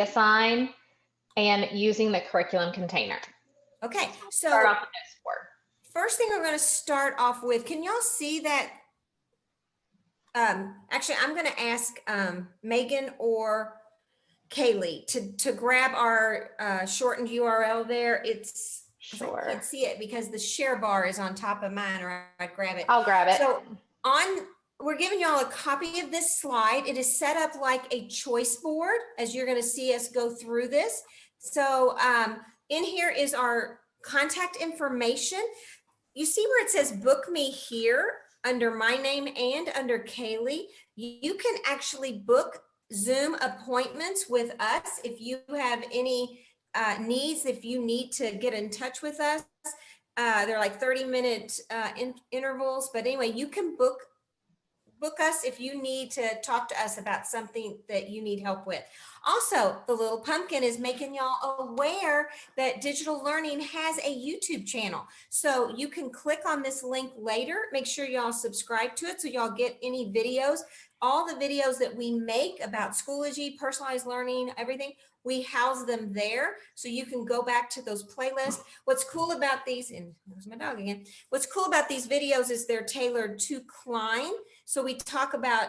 assign and using the curriculum container. Okay, so start off with this board. First thing we're going to start off with, can y'all see that? Actually, I'm going to ask Megan or Kaylee to grab our shortened URL there. It's sure. I can't see it because the share bar is on top of mine, or I'd grab it. I'll grab it. So we're giving y'all a copy of this slide. It is set up like a choice board, as you're going to see us go through this. So in here is our contact information. You see where it says book me here under my name and under Kaylee. You can actually book Zoom appointments with us if you have any needs, if you need to get in touch with us. They're like 30-minute intervals, but anyway, you can book us if you need to talk to us about something that you need help with. Also, the little pumpkin is making y'all aware that Digital Learning has a YouTube channel. So you can click on this link later. Make sure y'all subscribe to it so y'all get any videos. All the videos that we make about Schoology, personalized learning, everything, we house them there. So you can go back to those playlists. What's cool about these, and there's my dog again. What's cool about these videos is they're tailored to Klein. So we talk about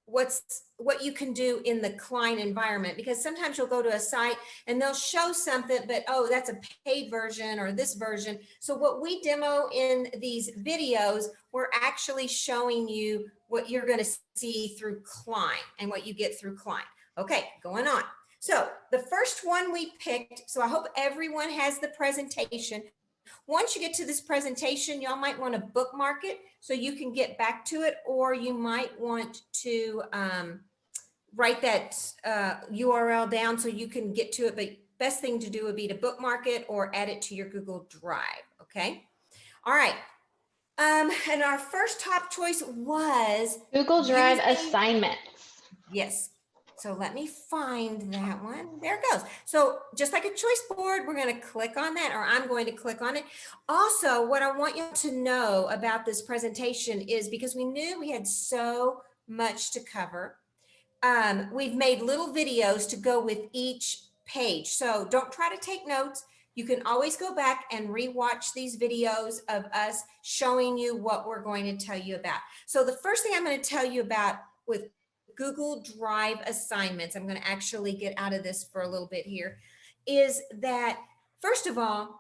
what you can do in the Klein environment, because sometimes you'll go to a site and they'll show something, but oh, that's a paid version or this version. So what we demo in these videos, we're actually showing you what you're going to see through Klein and what you get through Klein. Okay, going on. So the first one we picked, so I hope everyone has the presentation. Once you get to this presentation, y'all might want to bookmark it so you can get back to it, or you might want to write that URL down so you can get to it. But best thing to do would be to bookmark it or add it to your Google Drive. Okay. All right. And our first top choice was Google Drive assignments. Yes. So let me find that one. There it goes. So just like a choice board, we're going to click on that, or I'm going to click on it. Also, what I want you to know about this presentation is, because we knew we had so much to cover, we've made little videos to go with each page. So don't try to take notes. You can always go back and rewatch these videos of us showing you what we're going to tell you about. So the first thing I'm going to tell you about with Google Drive assignments, I'm going to actually get out of this for a little bit here, is that first of all,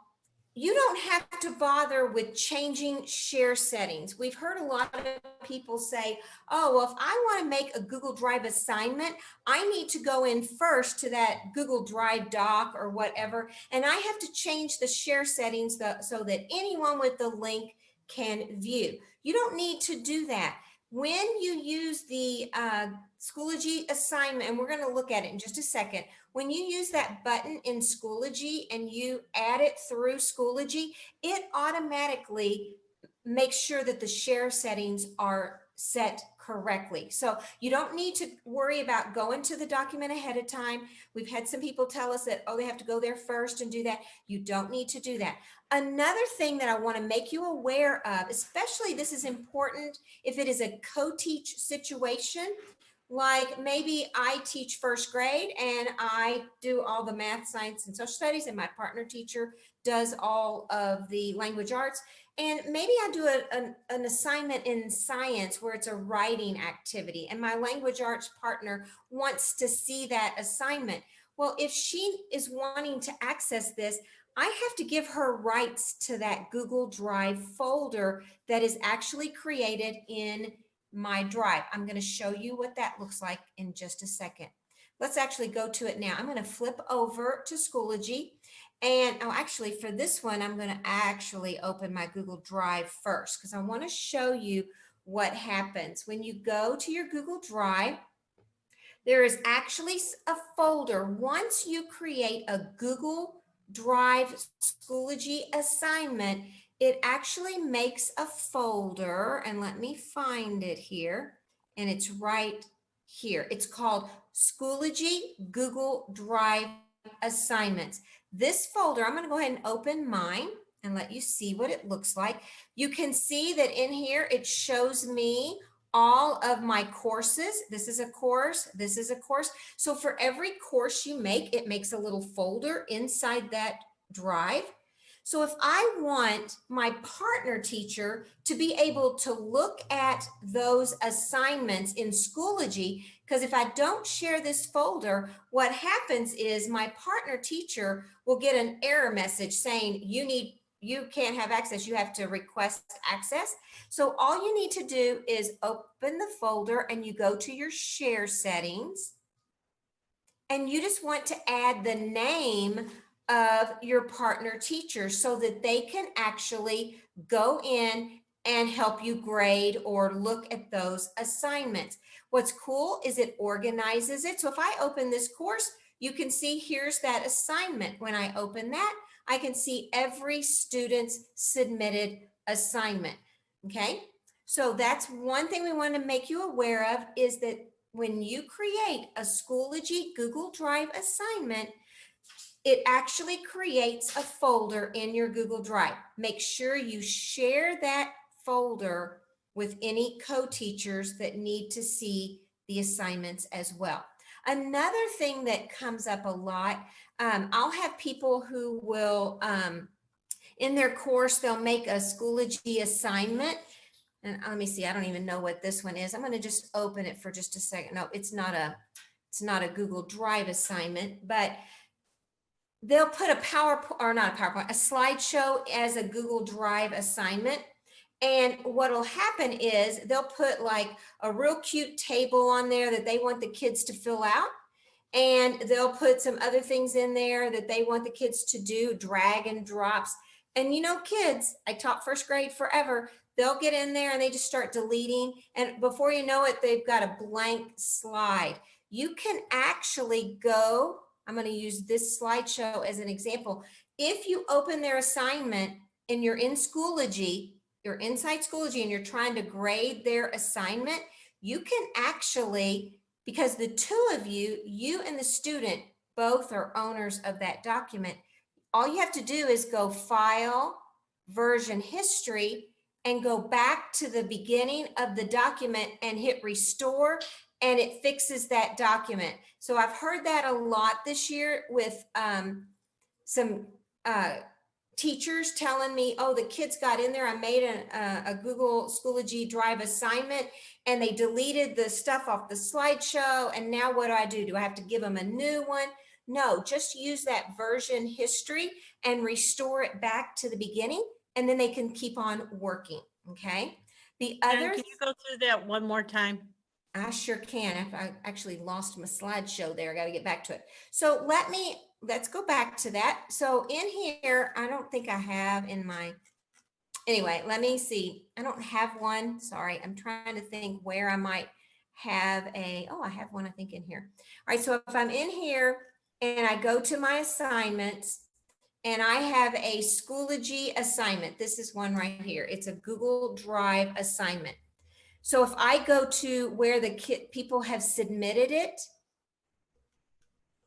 you don't have to bother with changing share settings. We've heard a lot of people say, oh, well, if I want to make a Google Drive assignment, I need to go in first to that Google Drive doc or whatever, and I have to change the share settings so that anyone with the link can view. You don't need to do that. When you use the Schoology assignment, and we're going to look at it in just a second, when you use that button in Schoology and you add it through Schoology, it automatically makes sure that the share settings are set correctly. So you don't need to worry about going to the document ahead of time. We've had some people tell us that, oh, they have to go there first and do that. You don't need to do that. Another thing that I want to make you aware of, especially this is important if it is a co-teach situation, like maybe I teach first grade and I do all the math, science, and social studies, and my partner teacher does all of the language arts. And maybe I do an assignment in science where it's a writing activity, and my language arts partner wants to see that assignment. Well, if she is wanting to access this, I have to give her rights to that Google Drive folder that is actually created in my Drive. I'm going to show you what that looks like in just a second. Let's actually go to it now. I'm going to flip over to Schoology. And oh, actually for this one, I'm going to actually open my Google Drive first, because I want to show you what happens when you go to your Google Drive. There is actually a folder. Once you create a Google Drive Schoology assignment, it actually makes a folder, and let me find it here, and it's right here. It's called Schoology Google Drive Assignments. This folder, I'm going to go ahead and open mine and let you see what it looks like. You can see that in here it shows me all of my courses. This is a course, this is a course. So for every course you make, it makes a little folder inside that drive. So if I want my partner teacher to be able to look at those assignments in Schoology, because if I don't share this folder, what happens is my partner teacher will get an error message saying you can't have access, you have to request access. So all you need to do is open the folder and you go to your share settings and you just want to add the name of your partner teacher so that they can actually go in and help you grade or look at those assignments. What's cool is it organizes it. So if I open this course, you can see here's that assignment. When I open that, I can see every student's submitted assignment. Okay, so that's one thing we want to make you aware of, is that when you create a Schoology Google Drive assignment, it actually creates a folder in your Google Drive. Make sure you share that folder with any co-teachers that need to see the assignments as well. Another thing that comes up a lot, I'll have people who will, in their course, they'll make a Schoology assignment. And let me see, I don't even know what this one is. I'm going to just open it for just a second. No, it's not a Google Drive assignment, but they'll put a PowerPoint, or not a PowerPoint, a slideshow as a Google Drive assignment. And what'll happen is they'll put like a real cute table on there that they want the kids to fill out. And they'll put some other things in there that they want the kids to do, drag and drops. And you know, kids, I taught first grade forever. They'll get in there and they just start deleting. And before you know it, they've got a blank slide. You can actually go, I'm going to use this slideshow as an example. If you open their assignment and you're in Schoology, you're inside Schoology and you're trying to grade their assignment, you can actually, because the two of you, you and the student, both are owners of that document, all you have to do is go File, Version History, and go back to the beginning of the document and hit Restore, and it fixes that document. So I've heard that a lot this year with some teachers telling me, oh, the kids got in there, I made a Google Schoology Drive assignment and they deleted the stuff off the slideshow, and now what do? Do I have to give them a new one? No, just use that version history and restore it back to the beginning, and then they can keep on working, okay? The other, can you go through that one more time? I sure can. I actually lost my slideshow there. I got to get back to it. So let's go back to that. So in here, I don't think I have in my, anyway, let me see. I don't have one. Sorry. I'm trying to think where I might have I have one, I think, in here. All right. So if I'm in here and I go to my assignments and I have a Schoology assignment, this is one right here. It's a Google Drive assignment. So if I go to where the people have submitted it,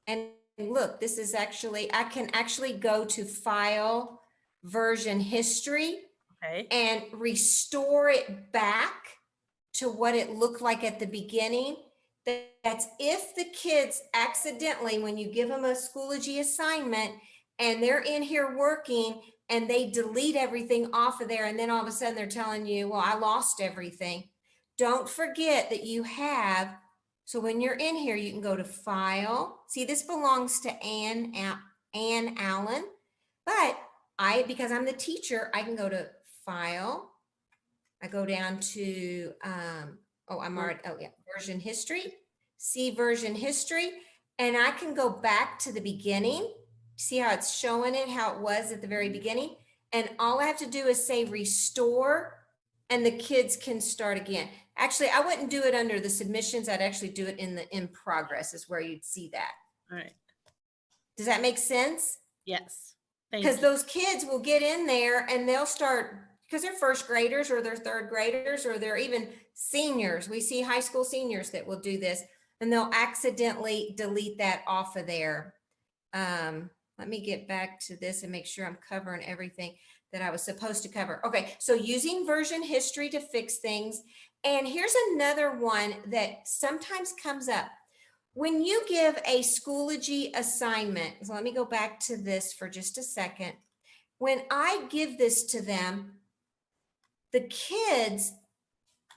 and look, this is actually, I can actually go to File, Version History, Okay. and restore it back to what it looked like at the beginning. That's if the kids accidentally, when you give them a Schoology assignment and they're in here working and they delete everything off of there, and then all of a sudden they're telling you, well, I lost everything. Don't forget that you have, so when you're in here, you can go to File. See, this belongs to Ann Allen, but because I'm the teacher, I can go to File. I go down to, Version History, see Version History, and I can go back to the beginning. See how it's showing it, how it was at the very beginning? And all I have to do is say Restore, and the kids can start again. Actually, I wouldn't do it under the submissions. I'd actually do it in the in progress is where you'd see that. All right. Does that make sense? Yes. Thank Because you. those kids will get in there and they'll start, because they're first graders or they're third graders or they're even seniors. We see high school seniors that will do this, and they'll accidentally delete that off of there. Let me get back to this and make sure I'm covering everything that I was supposed to cover. Okay, so using version history to fix things. And here's another one that sometimes comes up. When you give a Schoology assignment, so let me go back to this for just a second. When I give this to them, the kids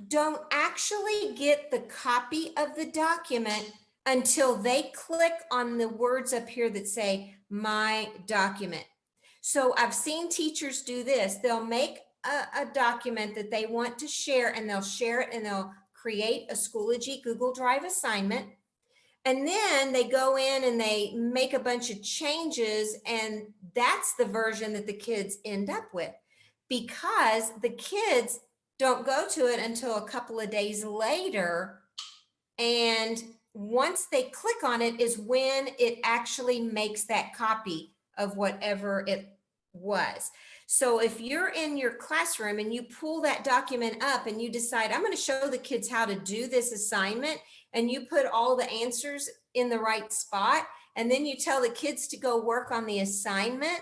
don't actually get the copy of the document until they click on the words up here that say my document. So I've seen teachers do this. They'll make a document that they want to share, and they'll share it, and they'll create a Schoology Google Drive assignment. And then they go in and they make a bunch of changes, and that's the version that the kids end up with, because the kids don't go to it until a couple of days later. And once they click on it is when it actually makes that copy of whatever it was. So if you're in your classroom and you pull that document up and you decide, I'm going to show the kids how to do this assignment, and you put all the answers in the right spot, and then you tell the kids to go work on the assignment,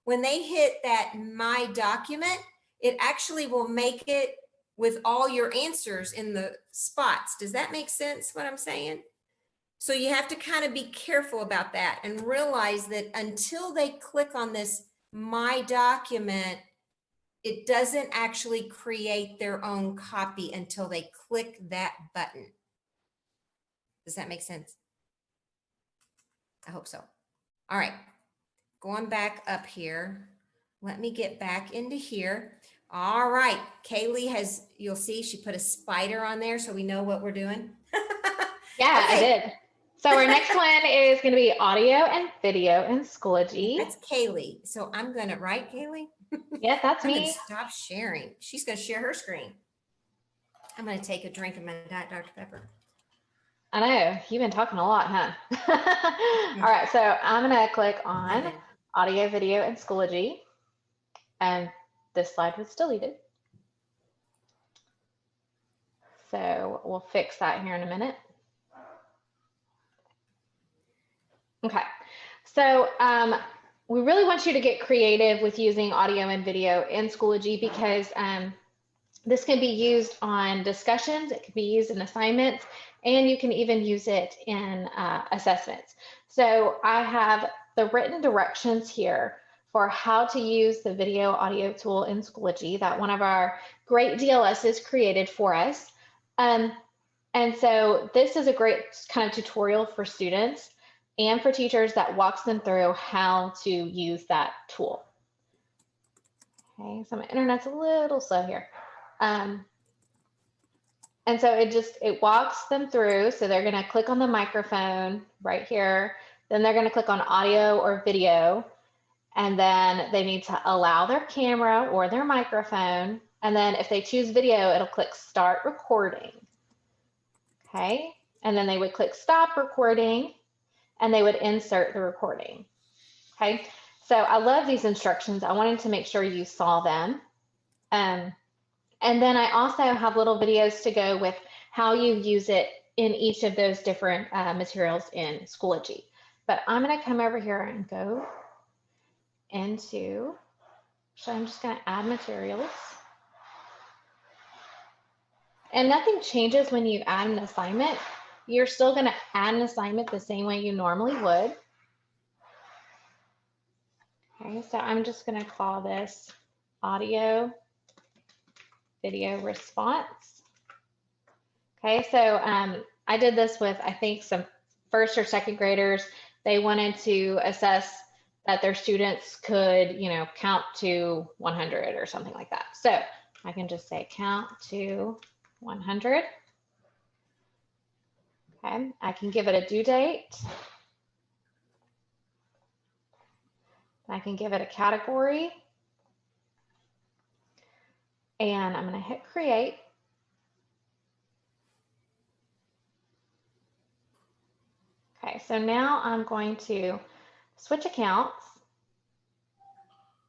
when they hit that my document, it actually will make it with all your answers in the spots. Does that make sense what I'm saying? So you have to kind of be careful about that and realize that until they click on this my document, it doesn't actually create their own copy until they click that button. Does that make sense? I hope so. All right, going back up here. Let me get back into here. All right, Kaylee has, you'll see she put a spider on there so we know what we're doing. Yeah, Okay. I did. So our next one is going to be audio and video in Schoology. That's Kaylee. So I'm gonna, right, Kaylee? Yeah, that's I'm gonna me. stop sharing. She's gonna share her screen. I'm gonna take a drink of my Diet Dr. Pepper. I know, you've been talking a lot, huh? All right, so I'm going to click on audio, video in Schoology. And this slide was deleted. So we'll fix that here in a minute. Okay, so we really want you to get creative with using audio and video in Schoology, because this can be used on discussions, it can be used in assignments, and you can even use it in assessments. So I have the written directions here for how to use the video audio tool in Schoology that one of our great DLSs created for us. And so this is a great kind of tutorial for students and for teachers that walks them through how to use that tool. Okay, so my internet's a little slow here. And so it walks them through. So they're going to click on the microphone right here. Then they're going to click on audio or video. And then they need to allow their camera or their microphone. And then if they choose video, it'll click start recording. Okay. And then they would click stop recording and they would insert the recording. Okay. So I love these instructions. I wanted to make sure you saw them. And then I also have little videos to go with how you use it in each of those different materials in Schoology. But I'm going to come over here and go into, so I'm just going to add materials. And nothing changes when you add an assignment. You're still going to add an assignment the same way you normally would. Okay, so I'm just going to call this audio video response. Okay, so I did this with, I think, some first or second graders. They wanted to assess that their students could, count to 100 or something like that. So I can just say count to 100. Okay, I can give it a due date. I can give it a category. And I'm going to hit create. Okay, so now I'm going to switch accounts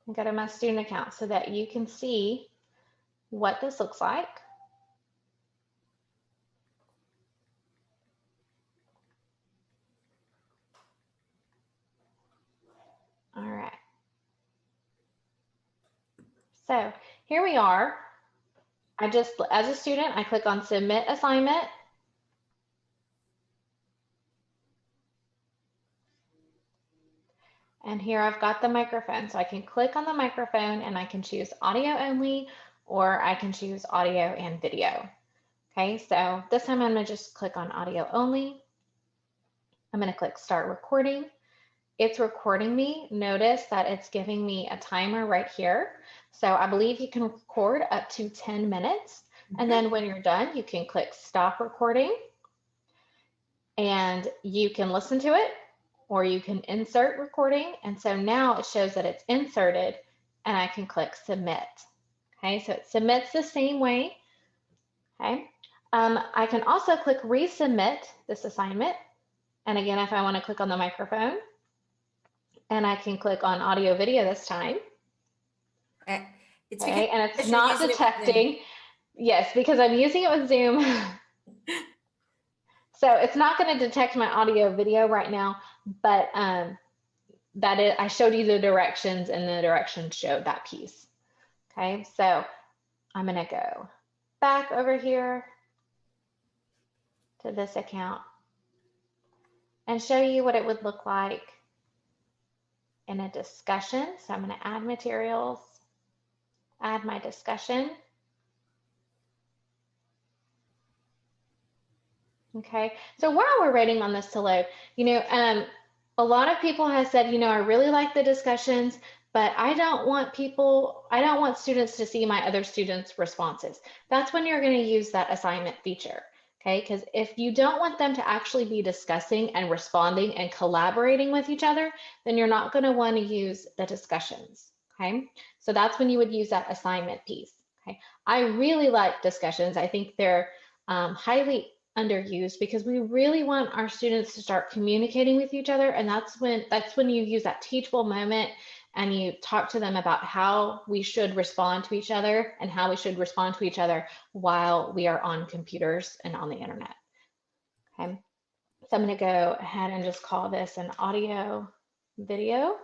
and go to my student account so that you can see what this looks like. All right. So here we are. As a student, I click on Submit Assignment. And here I've got the microphone. So I can click on the microphone and I can choose audio only, or I can choose audio and video. Okay, so this time I'm gonna just click on audio only. I'm gonna click Start Recording. It's recording me. Notice that it's giving me a timer right here. So I believe you can record up to 10 minutes. And then when you're done, you can click Stop Recording and you can listen to it, or you can insert recording. And so now it shows that it's inserted and I can click Submit. Okay, so it submits the same way. Okay, I can also click Resubmit this assignment. And again, if I want to click on the microphone, and I can click on audio video this time. It's okay, and it's you're not using it with detecting. Yes, because I'm using it with Zoom. So it's not going to detect my audio video right now, but I showed you the directions and the directions showed that piece. Okay, so I'm going to go back over here to this account and show you what it would look like in a discussion. So I'm going to add materials, add my discussion. Okay, so while we're waiting on this to load, a lot of people have said, I really like the discussions, but I don't want students to see my other students' responses. That's when you're going to use that assignment feature. Okay, because if you don't want them to actually be discussing and responding and collaborating with each other, then you're not going to want to use the discussions. Okay, so that's when you would use that assignment piece. Okay, I really like discussions. I think they're highly underused because we really want our students to start communicating with each other, and that's when you use that teachable moment and you talk to them about how we should respond to each other and how we should respond to each other while we are on computers and on the internet. Okay, so I'm going to go ahead and just call this an audio video.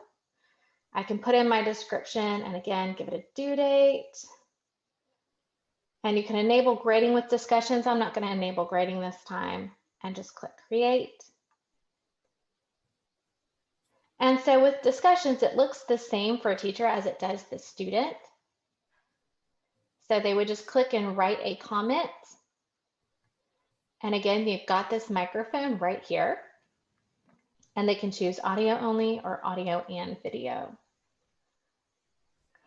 I can put in my description and again give it a due date. And you can enable grading with discussions. I'm not going to enable grading this time, and just click Create. And so with discussions, it looks the same for a teacher as it does the student. So they would just click and write a comment. And again, you've got this microphone right here. And they can choose audio only or audio and video.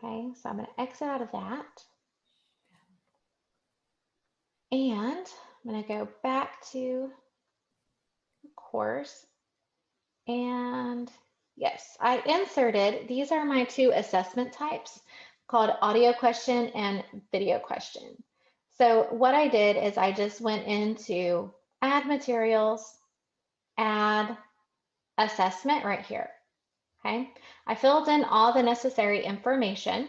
Okay, so I'm going to exit out of that. And I'm going to go back to the course. And yes, I inserted, these are my two assessment types called audio question and video question. So what I did is I just went into add materials, add assessment right here. Okay, I filled in all the necessary information.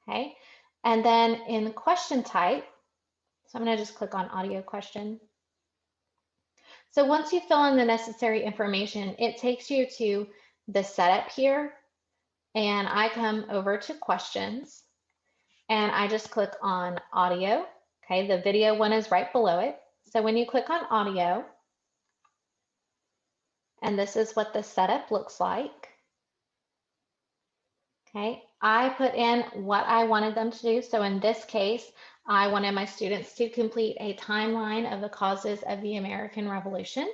Okay, and then in question type, so I'm going to just click on audio question. So once you fill in the necessary information, it takes you to the setup here, and I come over to questions and I just click on audio. Okay, the video one is right below it. So when you click on audio, and this is what the setup looks like. Okay, I put in what I wanted them to do. So in this case, I wanted my students to complete a timeline of the causes of the American Revolution.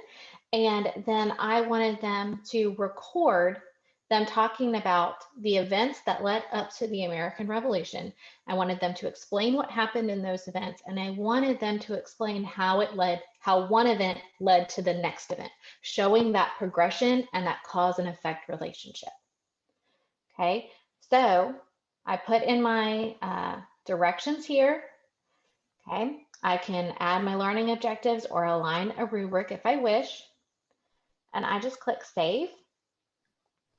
And then I wanted them to record them talking about the events that led up to the American Revolution. I wanted them to explain what happened in those events, and I wanted them to explain how one event led to the next event, showing that progression and that cause and effect relationship. Okay, so I put in my directions here. Okay, I can add my learning objectives or align a rubric if I wish. And I just click Save.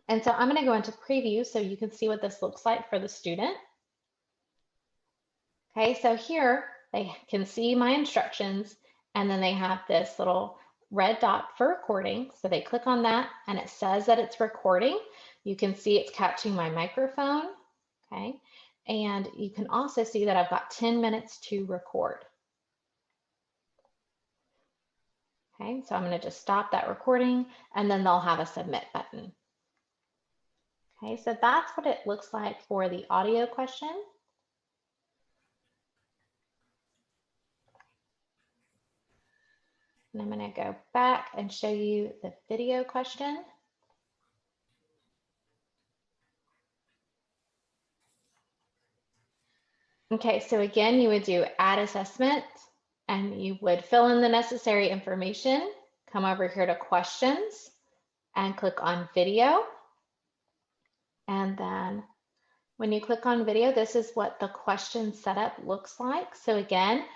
And so I'm going to go into preview so you can see what this looks like for the student. Okay, so here they can see my instructions, and then they have this little red dot for recording. So they click on that and it says that it's recording. You can see it's catching my microphone. Okay, And you can also see that I've got 10 minutes to record. Okay, so I'm going to just stop that recording and then they'll have a submit button. Okay, so that's what it looks like for the audio question. And I'm going to go back and show you the video question. Okay, so again, you would do add assessment and you would fill in the necessary information, come over here to questions and click on video. And then when you click on video, this is what the question setup looks like. So again,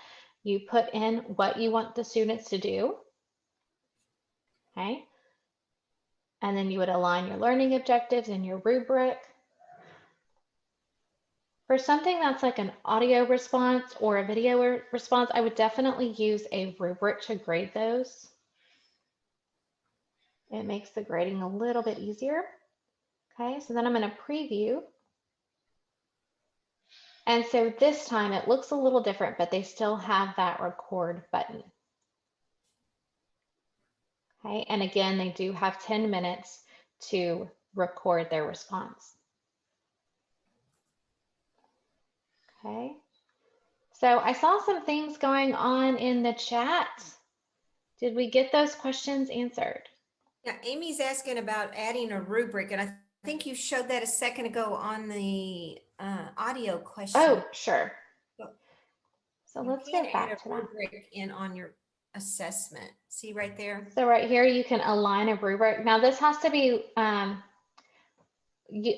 you put in what you want the students to do. Okay. And then you would align your learning objectives in your rubric. For something that's like an audio response or a video response, I would definitely use a rubric to grade those. It makes the grading a little bit easier. Okay, so then I'm going to preview. And so this time it looks a little different, but they still have that record button. Okay, and again, they do have 10 minutes to record their response. Okay, so I saw some things going on in the chat. Did we get those questions answered? Yeah, Amy's asking about adding a rubric, and I think you showed that a second ago on the audio question. Oh, sure. So You let's can go add back a to that. rubric in on your assessment. See right there? So right here, you can align a rubric. Now this has to be,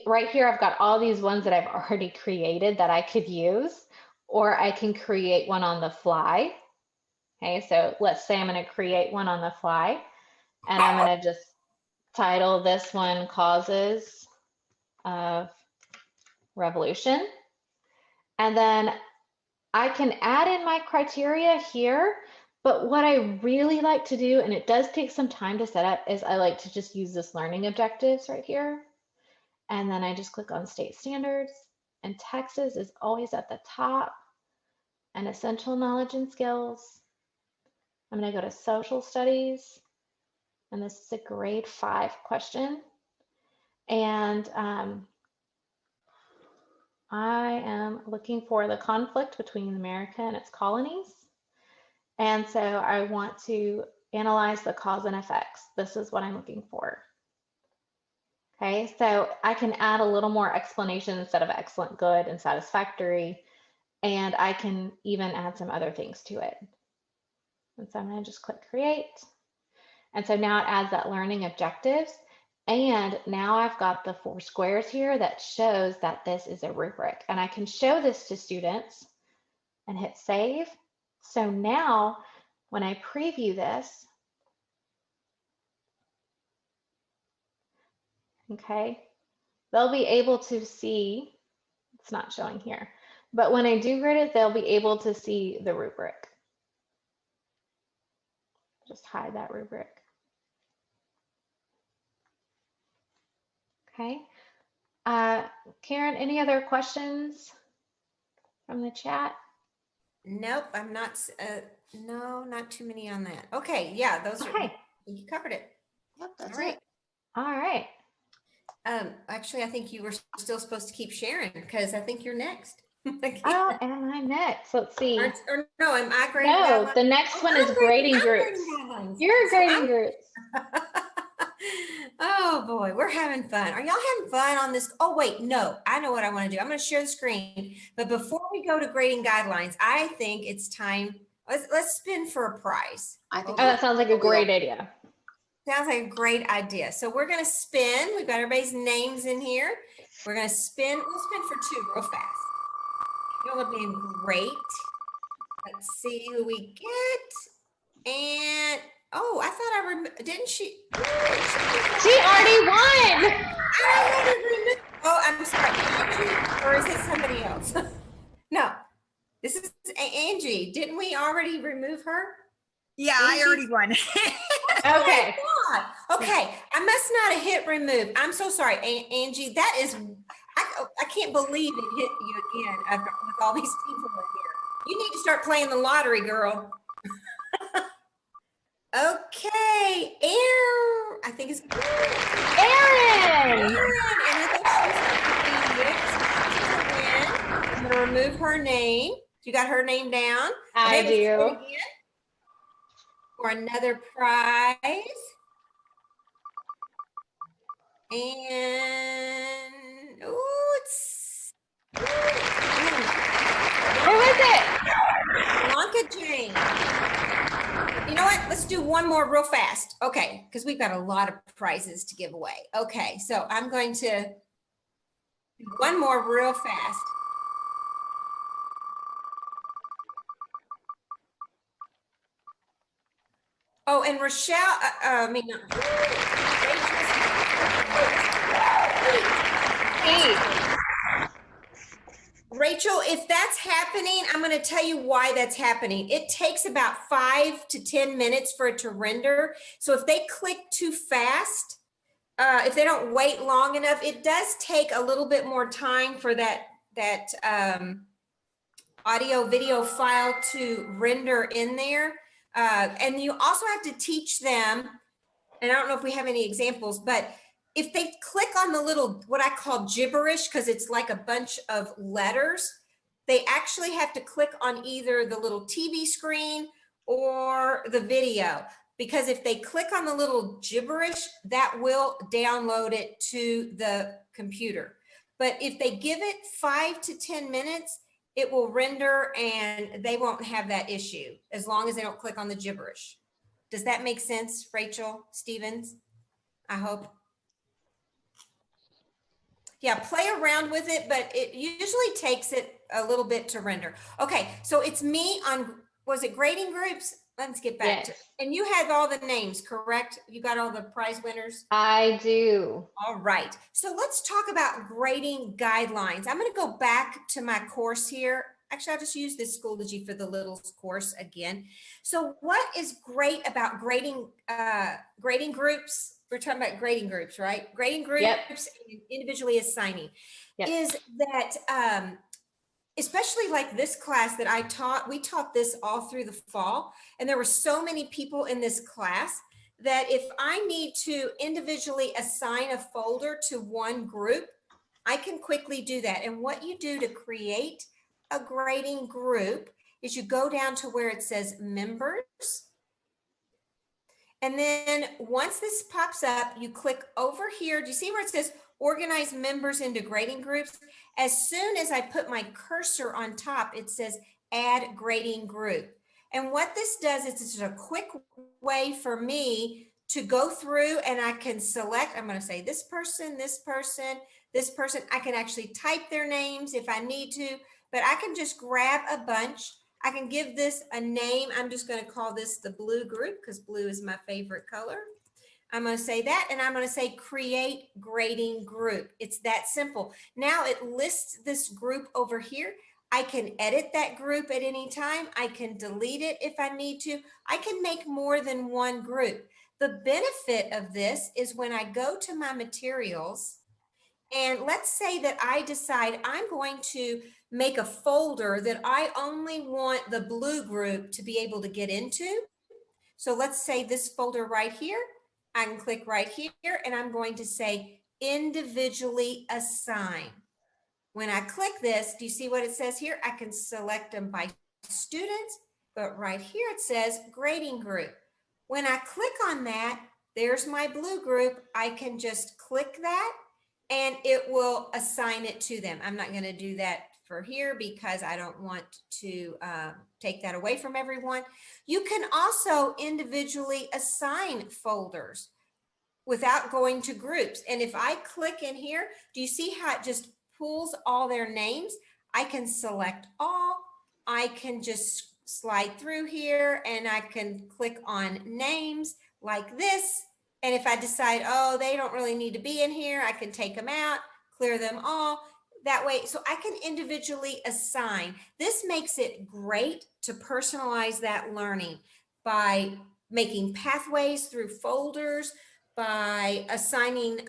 right here, I've got all these ones that I've already created that I could use, or I can create one on the fly. Okay, so let's say I'm going to create one on the fly, and I'm going to just title this one Causes of Revolution. And then I can add in my criteria here, but what I really like to do, and it does take some time to set up, is I like to just use this learning objectives right here. And then I just click on state standards, and Texas is always at the top, and essential knowledge and skills. I'm going to go to social studies, and this is a grade 5 question. And I am looking for the conflict between America and its colonies. And so I want to analyze the cause and effects. This is what I'm looking for. Okay, so I can add a little more explanation instead of excellent, good, and satisfactory. And I can even add some other things to it. And so I'm going to just click create. And so now it adds that learning objectives. And now I've got the 4 squares here that shows that this is a rubric. And I can show this to students and hit save. So now when I preview this, okay, they'll be able to see, it's not showing here, but when I do grade it, they'll be able to see the rubric. Just hide that rubric. Okay. Karen, any other questions from the chat? Nope, I'm not, no, not too many on that. Okay, yeah, those are, Okay. you covered it. Yep, that's All right. it. All right. Actually, I think you were still supposed to keep sharing because I think you're next. Oh, am I next? Let's see. Or no, am I grading No, guidelines? the next one I'm is grading I'm groups. guidelines. You're So grading groups. Oh boy, we're having fun. Are y'all having fun on this? Oh wait, no, I know what I want to do. I'm going to share the screen. But before we go to grading guidelines, I think it's time. Let's spin for a prize. I think Oh, that sounds like a great idea. Sounds like a great idea. So we're going to spin. We've got everybody's names in here. We're going to spin. We'll spin for 2 real fast. You'll have been great. Let's see who we get. And oh, I thought didn't she? She already won. Oh, I'm sorry. Or is it somebody else? No, this is Angie. Didn't we already remove her? Yeah, Angie? I already won. Okay. Okay, I must not have hit remove. I'm so sorry, Angie. That is, I can't believe it hit you again after, with all these people in here. You need to start playing the lottery, girl. Okay, I think it's Erin! and I think she's going to win. I'm going to remove her name. You got her name down? I let's do it do. again for another prize. And it's Who is it? Blanca Jane. You know what? Let's do one more real fast. Okay, because we've got a lot of prizes to give away. Okay, so I'm going to do one more real fast. Oh, and Rochelle, Rachel, if that's happening, I'm going to tell you why that's happening. It takes about 5 to 10 minutes for it to render. So if they click too fast, if they don't wait long enough, it does take a little bit more time for that audio video file to render in there. And you also have to teach them, and I don't know if we have any examples, but if they click on the little, what I call gibberish, because it's like a bunch of letters, they actually have to click on either the little TV screen or the video. Because if they click on the little gibberish, that will download it to the computer. But if they give it 5 to 10 minutes, it will render and they won't have that issue as long as they don't click on the gibberish. Does that make sense, Rachel Stevens? I hope. Yeah, play around with it, but it usually takes it a little bit to render. Okay, so it's me on, was it grading groups? Let's get back to, and you had all the names, correct? You got all the prize winners? I do. All right, so let's talk about grading guidelines. I'm gonna go back to my course here. Actually, I'll just use this Schoology for the Littles course again. So what is great about grading groups? We're talking about grading groups, right? Grading groups and individually assigning is that, especially like this class that I taught, we taught this all through the fall, and there were so many people in this class that if I need to individually assign a folder to one group, I can quickly do that. And what you do to create a grading group is you go down to where it says members. And then once this pops up, you click over here. Do you see where it says organize members into grading groups? As soon as I put my cursor on top, it says add grading group. And what this does is it's a quick way for me to go through and I can select, I'm going to say this person, this person, this person. I can actually type their names if I need to, but I can just grab a bunch. I can give this a name. I'm just going to call this the blue group because blue is my favorite color. I'm going to say that, and I'm going to say create grading group. It's that simple. Now it lists this group over here. I can edit that group at any time. I can delete it if I need to. I can make more than one group. The benefit of this is when I go to my materials, and let's say that I decide I'm going to make a folder that I only want the blue group to be able to get into. So let's say this folder right here, I can click right here and I'm going to say individually assign. When I click this, do you see what it says here? I can select them by students, but right here it says grading group. When I click on that, there's my blue group. I can just click that and it will assign it to them. I'm not going to do that for here because I don't want to take that away from everyone. You can also individually assign folders without going to groups. And if I click in here, do you see how it just pulls all their names? I can select all. I can just slide through here and I can click on names like this. And if I decide, oh, they don't really need to be in here, I can take them out, clear them all. That way, so I can individually assign. This makes it great to personalize that learning by making pathways through folders, by assigning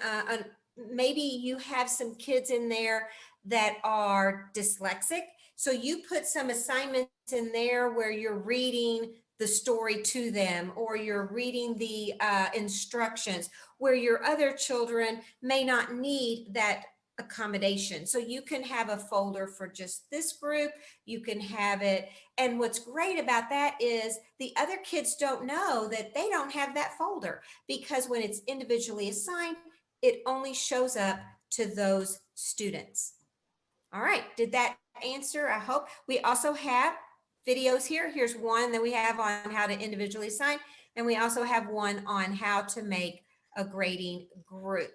maybe you have some kids in there that are dyslexic. So you put some assignments in there where you're reading the story to them, or you're reading the instructions, where your other children may not need that accommodation. So you can have a folder for just this group. You can have it. And what's great about that is the other kids don't know that they don't have that folder, because when it's individually assigned, it only shows up to those students. All right, did that answer? I hope. We also have videos here. Here's one that we have on how to individually assign, and we also have one on how to make a grading group.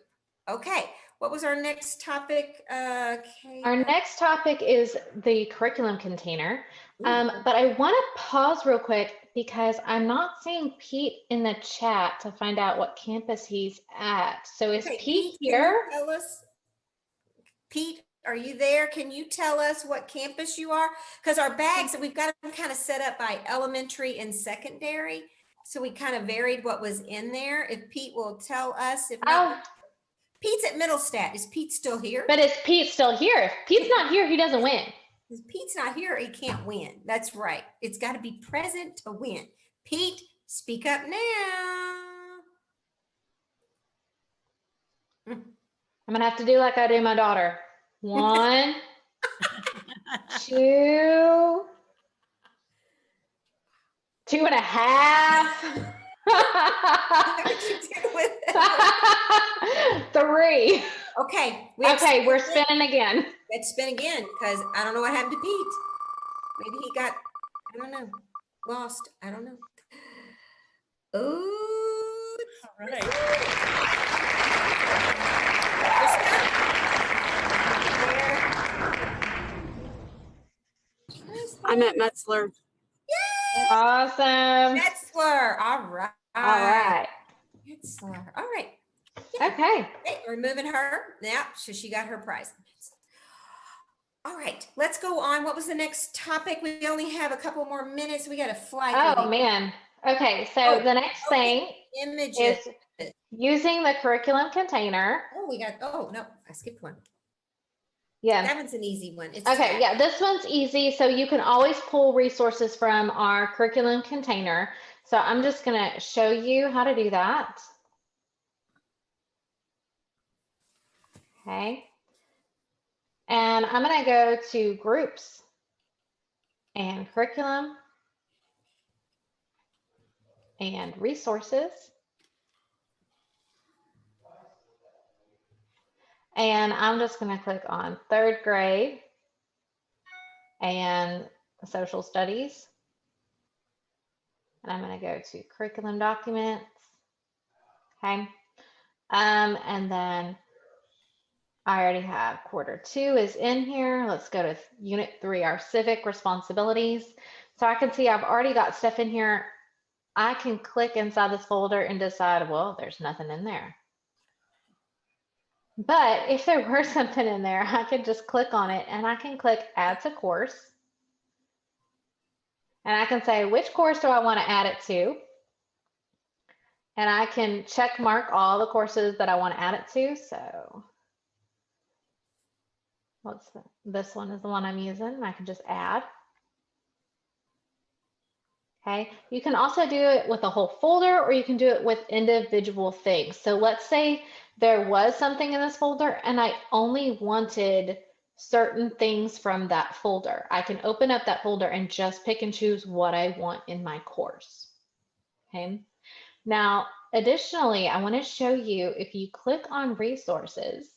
Okay, what was our next topic? Our next topic is the curriculum container. But I want to pause real quick because I'm not seeing Pete in the chat to find out what campus he's at. So is Okay, Pete can you here? tell us? Pete, are you there? Can you tell us what campus you are? Because our bags, we've got them kind of set up by elementary and secondary. So we kind of varied what was in there. If Pete will tell us, if not, Pete's at Middlestat. Is Pete still here? But is Pete still here? If Pete's not here, he doesn't win. If Pete's not here, he can't win. That's right. It's got to be present to win. Pete, speak up now. I'm gonna have to do like I do my daughter. 1, 2, 2.5. What you do with it? 3. Okay. Okay, we're spinning again. Let's spin again, because I don't know what happened to Pete. Maybe he got, I don't know, lost. I don't know. Oh, All right. I'm at Metzler. Awesome. Metzler. All right. All right. Metzler. All right. Okay. Okay, we're moving her. Yeah, so she got her prize. All right, let's go on. What was the next topic? We only have a couple more minutes. We got to fly. Oh man. Okay, so the next thing images. is using the curriculum container. Oh, we got, oh no, I skipped one. Yeah. That one's an easy one. It's Okay, yeah, this one's easy. So you can always pull resources from our curriculum container. So I'm just gonna show you how to do that. Okay. And I'm gonna go to groups and curriculum and resources. And I'm just going to click on 3rd grade and social studies. And I'm going to go to curriculum documents. Okay. And then I already have quarter 2 is in here. Let's go to unit 3, our civic responsibilities. So I can see I've already got stuff in here. I can click inside this folder and decide, well, there's nothing in there. But if there were something in there, I could just click on it and I can click add to course. And I can say, which course do I want to add it to? And I can check mark all the courses that I want to add it to. So this one is the one I'm using. I can just add. Okay, you can also do it with a whole folder, or you can do it with individual things. So let's say there was something in this folder and I only wanted certain things from that folder. I can open up that folder and just pick and choose what I want in my course. Okay, now additionally, I want to show you, if you click on resources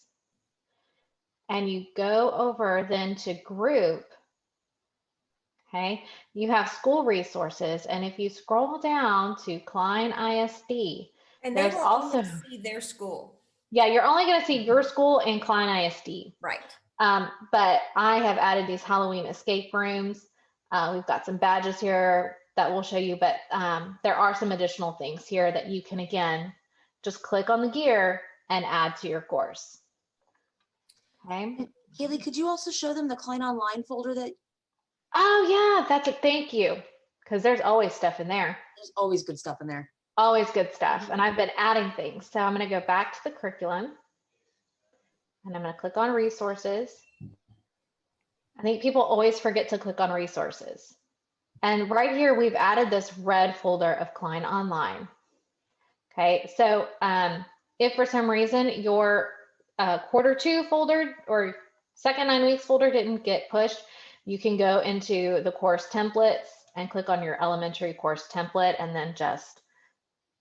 and you go over then to group, okay, you have school resources, and if you scroll down to Klein ISD, and there's they will also only see their school. Yeah, you're only going to see your school and Klein ISD. Right. But I have added these Halloween escape rooms. We've got some badges here that we'll show you, but there are some additional things here that you can, again, just click on the gear and add to your course. Okay. Haley, could you also show them the Klein Online folder that? Oh yeah, that's it. Thank you. Because there's always stuff in there. There's always good stuff in there. Always good stuff. And I've been adding things. So I'm going to go back to the curriculum. and I'm going to click on resources. I think people always forget to click on resources. And right here, we've added this red folder of Klein Online. Okay, so if for some reason your Q2 folder or second 9 weeks folder didn't get pushed, you can go into the course templates and click on your elementary course template and then just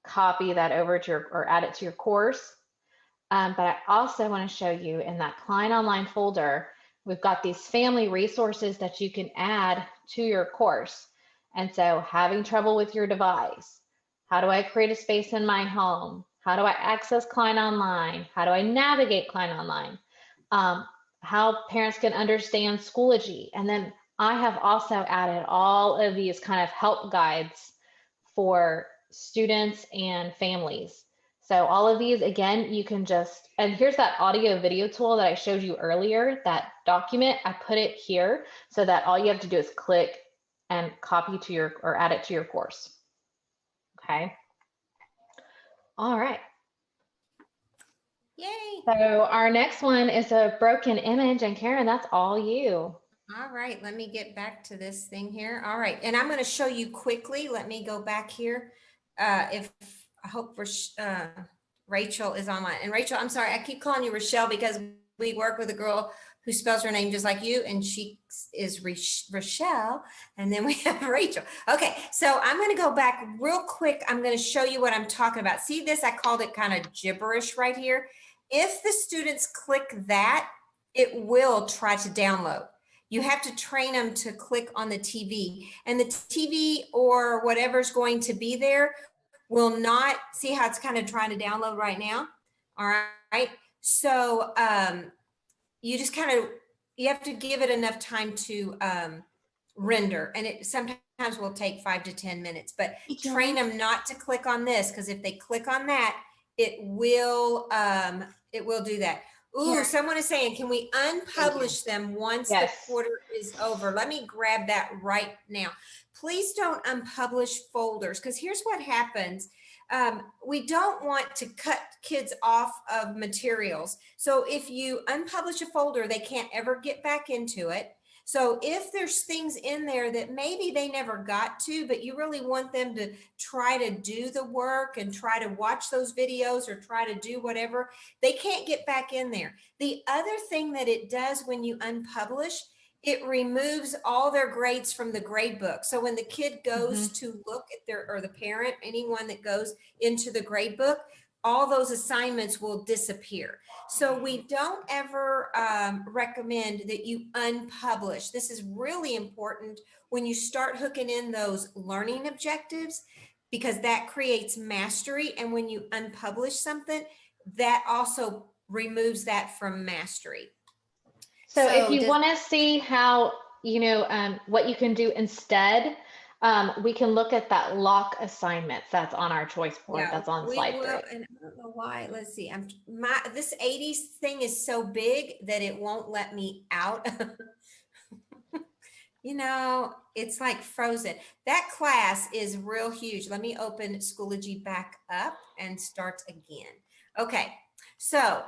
copy that over to your, or add it to your course. But I also want to show you in that Klein Online folder, we've got these family resources that you can add to your course. And so having trouble with your device, how do I create a space in my home? How do I access Klein Online? How do I navigate Klein Online? How parents can understand Schoology. And then I have also added all of these kind of help guides for students and families. So all of these, again, you can just, and here's that audio video tool that I showed you earlier, that document, I put it here so that all you have to do is click and copy to your, or add it to your course. Okay. All right. Yay. So our next one is a broken image, and Karen, that's all you. All right, let me get back to this thing here. All right, and I'm going to show you quickly. Let me go back here. If I hope Rachel is online. And Rachel, I'm sorry, I keep calling you Rochelle because we work with a girl who spells her name just like you, and she is Rochelle, and then we have Rachel. Okay, so I'm going to go back real quick. I'm going to show you what I'm talking about. See this? I called it kind of gibberish right here. If the students click that, it will try to download. You have to train them to click on the TV, and the TV or whatever's going to be there will not, see how it's kind of trying to download right now. All right. So you just kind of, you have to give it enough time to render, and it sometimes will take 5 to 10 minutes, but train them not to click on this, because if they click on that, it will do that. Ooh, Here. someone is saying, can we unpublish them once Yes. the quarter is over? Let me grab that right now. Please don't unpublish folders, because here's what happens. We don't want to cut kids off of materials. So if you unpublish a folder, they can't ever get back into it. So if there's things in there that maybe they never got to, but you really want them to try to do the work and try to watch those videos or try to do whatever, they can't get back in there. The other thing that it does when you unpublish, it removes all their grades from the grade book. So when the kid goes to look at their, or the parent, anyone that goes into the grade book, all those assignments will disappear. So we don't ever recommend that you unpublish. This is really important when you start hooking in those learning objectives, because that creates mastery. And when you unpublish something, that also removes that from mastery. So if you want to see how, you know, what you can do instead, we can look at that lock assignments that's on our choice board. Yeah, that's on we slide will, 3. and I don't know why. Let's see. This 80s thing is so big that it won't let me out. You know, it's like frozen. That class is real huge. Let me open Schoology back up and start again. Okay, so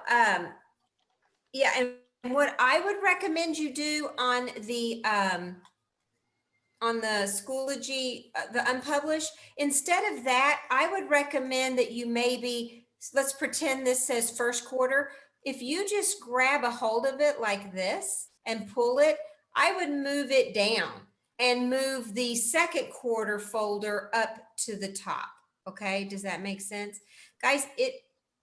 yeah, and what I would recommend you do on the Schoology, the unpublished, instead of that, I would recommend that you maybe, let's pretend this says first quarter. If you just grab a hold of it like this and pull it, I would move it down and move the second quarter folder up to the top. Okay, does that make sense? Guys, it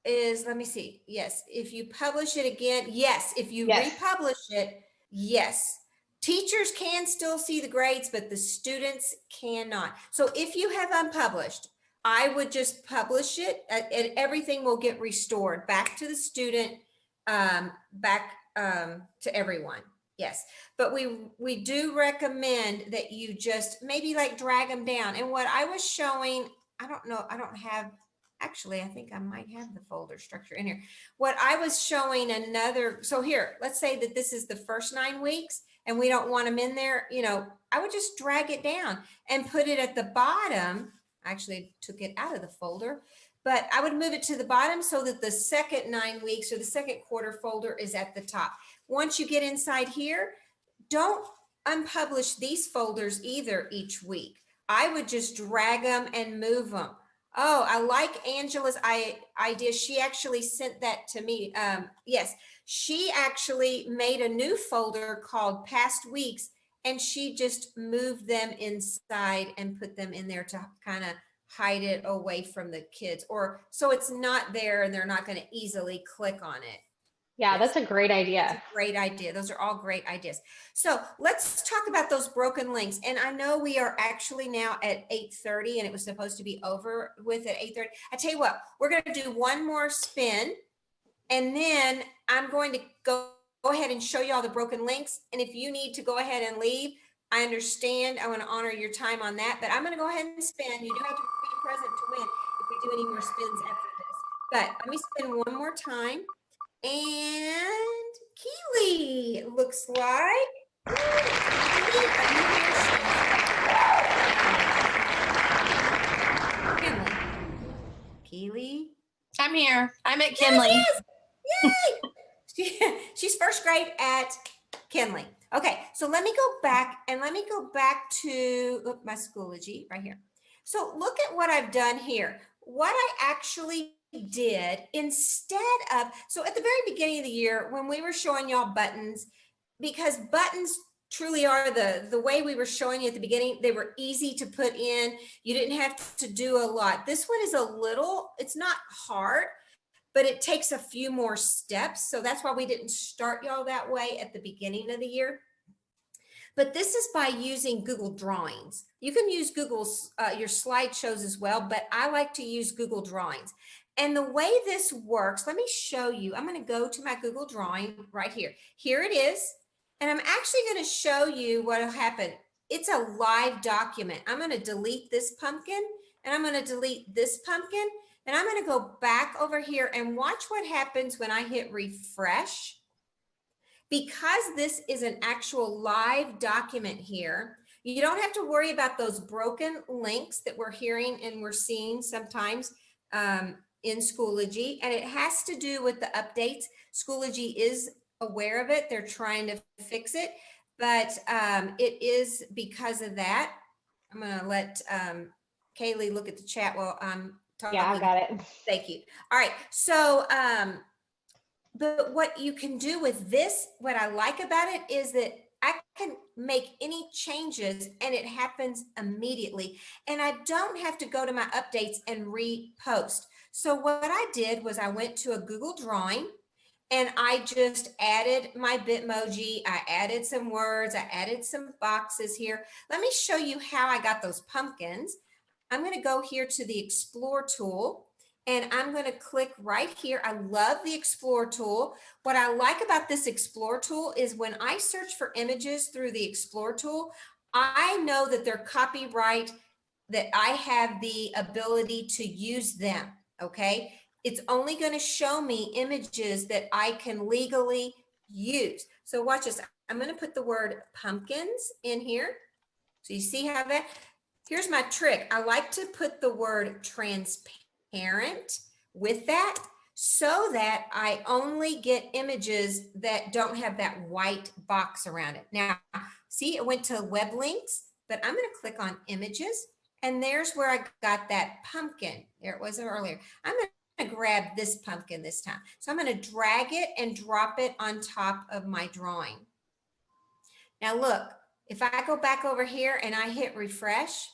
is, let me see. Yes, if you publish it again, yes. If you republish it, yes. Teachers can still see the grades, but the students cannot. So if you have unpublished, I would just publish it and everything will get restored back to the student, back to everyone. Yes, but we do recommend that you just maybe like drag them down. And what I was showing, I don't know, I don't have, actually, I think I might have the folder structure in here. What I was showing another, so here, let's say that this is the first 9 weeks and we don't want them in there, you know, I would just drag it down and put it at the bottom. I actually took it out of the folder, but I would move it to the bottom so that the second 9 weeks or the second quarter folder is at the top. Once you get inside here, don't unpublish these folders either each week. I would just drag them and move them. Oh, I like Angela's idea. She actually sent that to me. Yes, she actually made a new folder called Past Weeks, and she just moved them inside and put them in there to kind of hide it away from the kids, or so it's not there and they're not going to easily click on it. Yeah, Yes. that's a great idea. That's a great idea. Those are all great ideas. So let's talk about those broken links. And I know we are actually now at 8:30 and it was supposed to be over with at 8:30. I tell you what, we're going to do one more spin and then I'm going to go ahead and show you all the broken links. And if you need to go ahead and leave, I understand. I want to honor your time on that, but I'm going to go ahead and spin. You do have to be present to win if we do any more spins after this. But let me spin one more time. And Keely, it looks like. Keely. I'm here. I'm at Kinley. Yay! She's first grade at Kinley. Okay, so let me go back to my Schoology right here. So look at what I've done here. What I actually did instead of, so at the very beginning of the year when we were showing y'all buttons, because buttons truly are the way we were showing you at the beginning, they were easy to put in. You didn't have to do a lot. This one is a little, it's not hard, but it takes a few more steps. So that's why we didn't start y'all that way at the beginning of the year. But this is by using Google Drawings. You can use Google's, your slideshows as well, but I like to use Google Drawings. And the way this works, let me show you. I'm going to go to my Google Drawing right here. Here it is. And I'm actually going to show you what will happen. It's a live document. I'm going to delete this pumpkin and I'm going to delete this pumpkin. And I'm going to go back over here and watch what happens when I hit refresh. Because this is an actual live document here, you don't have to worry about those broken links that we're hearing and we're seeing sometimes in Schoology. And it has to do with the updates. Schoology is aware of it. They're trying to fix it, but it is because of that. I'm going to let Kaylee look at the chat while I'm talking. Yeah, I got it. Thank you. All right. So, but what you can do with this, what I like about it is that I can make any changes and it happens immediately. And I don't have to go to my updates and repost. So what I did was I went to a Google Drawing and I just added my Bitmoji. I added some words. I added some boxes here. Let me show you how I got those pumpkins. I'm going to go here to the Explore tool. And I'm going to click right here. I love the Explore tool. What I like about this Explore tool is when I search for images through the Explore tool, I know that they're copyright, that I have the ability to use them, okay? It's only going to show me images that I can legally use. So watch this. I'm going to put the word pumpkins in here. So you see how that, here's my trick. I like to put the word transparent with that so that I only get images that don't have that white box around it. Now, see, it went to web links, but I'm going to click on images and there's where I got that pumpkin. There it was earlier. I'm going to grab this pumpkin this time. So I'm going to drag it and drop it on top of my drawing. Now look, if I go back over here and I hit refresh,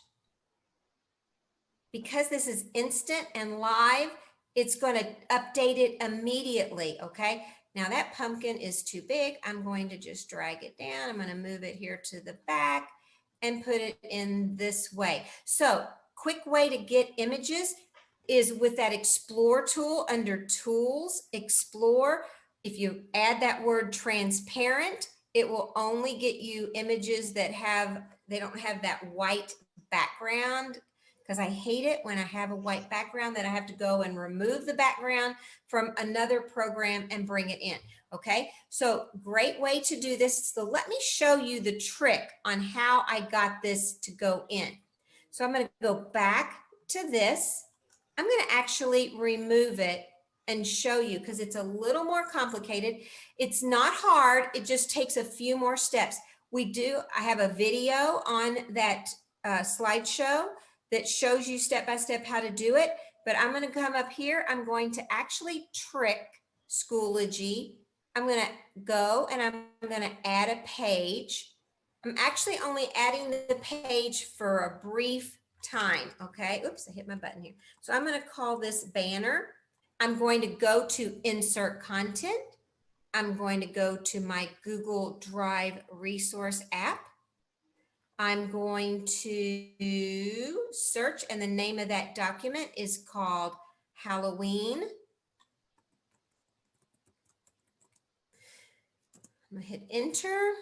because this is instant and live, it's going to update it immediately, okay? Now that pumpkin is too big. I'm going to just drag it down. I'm going to move it here to the back and put it in this way. So quick way to get images is with that Explore tool under Tools, Explore. If you add that word transparent, it will only get you images that they don't have that white background, because I hate it when I have a white background that I have to go and remove the background from another program and bring it in. Okay, so great way to do this. So let me show you the trick on how I got this to go in. So I'm going to go back to this I'm going to actually remove it and show you because it's a little more complicated. It's not hard. It just takes a few more steps. I have a video on that slideshow that shows you step by step how to do it. But I'm going to come up here. I'm going to actually trick Schoology. I'm going to go and I'm going to add a page. I'm actually only adding the page for a brief time. Okay. Oops, I hit my button here. So I'm going to call this banner. I'm going to go to insert content. I'm going to go to my Google Drive resource app. I'm going to search, and the name of that document is called Halloween. I'm going to hit enter.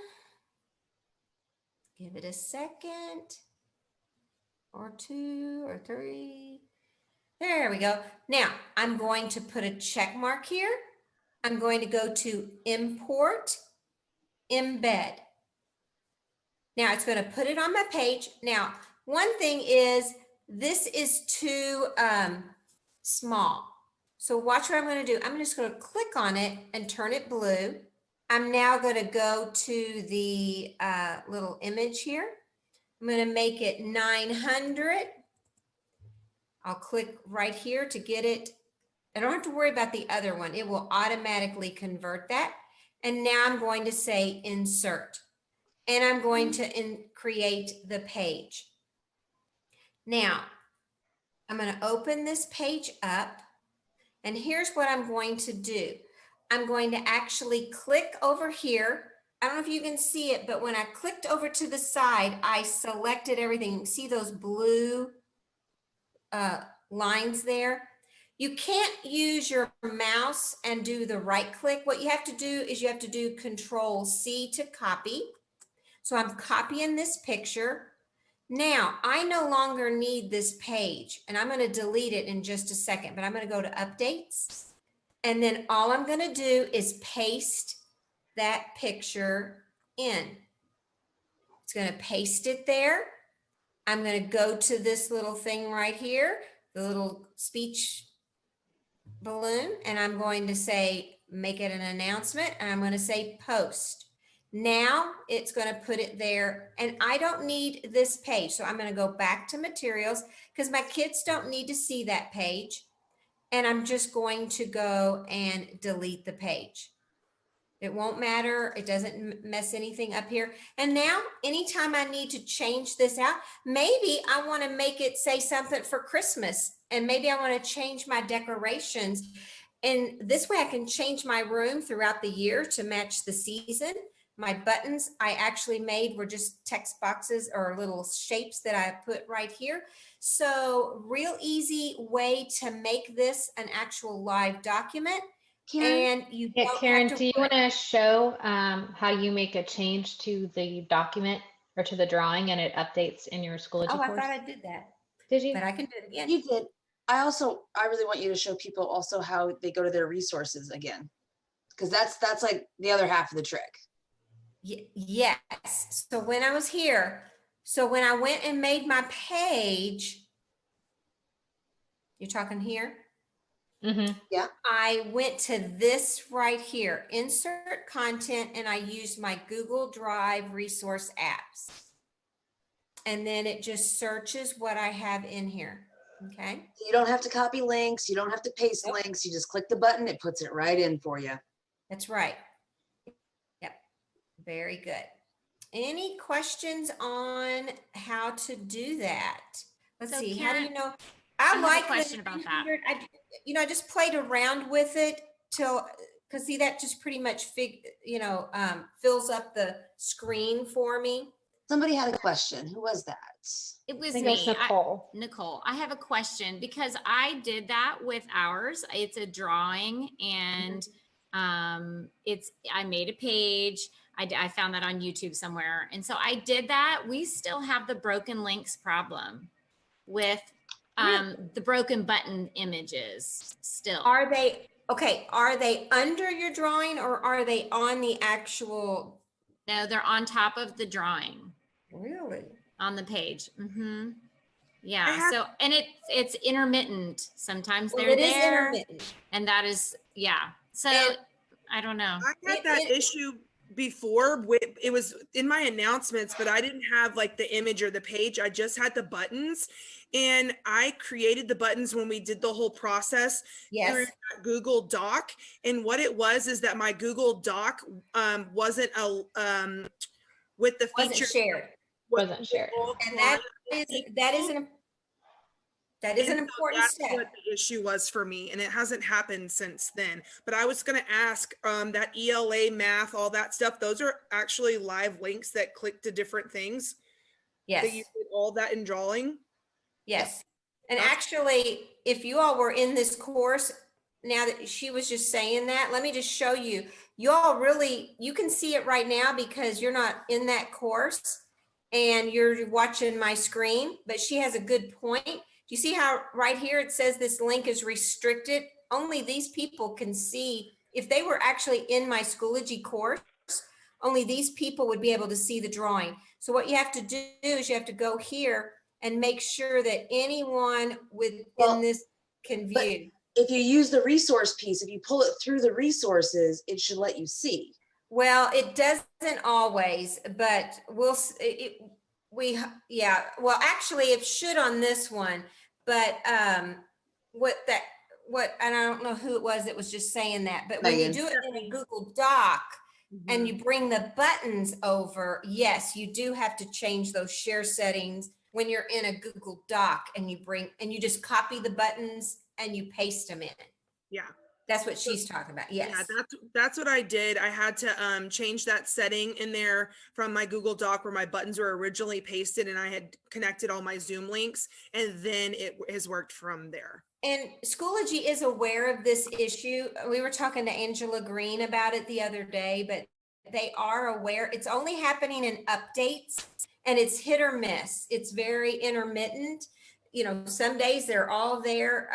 Give it a second or two or three. There we go. Now I'm going to put a check mark here. I'm going to go to import, embed. Now it's going to put it on my page. Now, one thing is this is too small. So watch what I'm going to do. I'm just going to click on it and turn it blue. I'm now going to go to the little image here. I'm going to make it 900. I'll click right here to get it. I don't have to worry about the other one. It will automatically convert that. And now I'm going to say insert. And I'm going to create the page. Now, I'm going to open this page up. And here's what I'm going to do. I'm going to actually click over here. I don't know if you can see it, but when I clicked over to the side, I selected everything. See those blue lines there? You can't use your mouse and do the right click. What you have to do is you have to do Control-C to copy. So I'm copying this picture. Now, I no longer need this page, and I'm going to delete it in just a second, but I'm going to go to Updates. And then all I'm going to do is paste that picture in. It's going to paste it there. I'm going to go to this little thing right here, the little speech balloon, and I'm going to say, make it an announcement, and I'm going to say post. Now it's going to put it there, and I don't need this page. So I'm going to go back to materials because my kids don't need to see that page. And I'm just going to go and delete the page. It won't matter. It doesn't mess anything up here. And now anytime I need to change this out, maybe I want to make it say something for Christmas, and maybe I want to change my decorations. And this way I can change my room throughout the year to match the season. My buttons I actually made were just text boxes or little shapes that I put right here. So real easy way to make this an actual live document. Karen? And you Yeah, don't Karen, have to do you worry. want to show how you make a change to the document or to the drawing and it updates in your Schoology Oh, I course? thought I did that, Did you? but I can do it again. You did. I really want you to show people also how they go to their resources again. Because that's like the other half of the trick. Yes. So when I was here, so when I went and made my page, you're talking here? Mm-hmm. Yeah. I went to this right here, insert content, and I used my Google Drive resource apps. And then it just searches what I have in here. Okay. You don't have to copy links. You don't have to paste Nope. links. You just click the button. It puts it right in for you. That's right. Yep. Very good. Any questions on how to do that? Let's So, see. How do Karen, you know? I have a like the question about that. 300. I just played around with it till, because see, that just pretty much fills up the screen for me. Somebody had a question. Who was that? It I was think it was me. Nicole. Nicole, I have a question because I did that with ours. It's a drawing and I made a page. I found that on YouTube somewhere. And so I did that. We still have the broken links problem with the broken button images still. Are they, okay, are they under your drawing or are they on the actual? No, they're on top of the drawing Really? on the page. Yeah. So, and it's intermittent. Sometimes Well, they're it is there, intermittent. and that is, yeah. So And I don't know. I had that issue before. It was in my announcements, but I didn't have like the image or the page. I just had the buttons, and I created the buttons when we did the whole process through Yes, Google Doc. And what it was is that my Google Doc wasn't with the wasn't feature shared. Wasn't shared. And that is an and so important that's step. what the issue was for me, and it hasn't happened since then. But I was going to ask that ELA math, all that stuff, those are actually live links that click to different things that Yes. you did all that in drawing. Yes. And That's- actually, if you all were in this course, now that she was just saying that, let me just show you. You all really, you can see it right now because you're not in that course and you're watching my screen, but she has a good point. Do you see how right here it says this link is restricted? Only these people can see. If they were actually in my Schoology course, only these people would be able to see the drawing. So what you have to do is you have to go here and make sure that anyone within this can but- view. If you use the resource piece, if you pull it through the resources, it should let you see. Well, it doesn't always, but yeah, well, actually it should on this one, but and I don't know who it was that was just saying that, but when you Megan. do it in a Google Doc and you bring the buttons over, yes, you do have to change those share settings when you're in a Google Doc and you just copy the buttons and you paste them in. Yeah. That's what she's talking about. Yes. Yeah, that's what I did. I had to change that setting in there from my Google Doc where my buttons were originally pasted, and I had connected all my Zoom links, and then it has worked from there. And Schoology is aware of this issue. We were talking to Angela Green about it the other day, but they are aware. It's only happening in updates and it's hit or miss. It's very intermittent. You know, some days they're all there.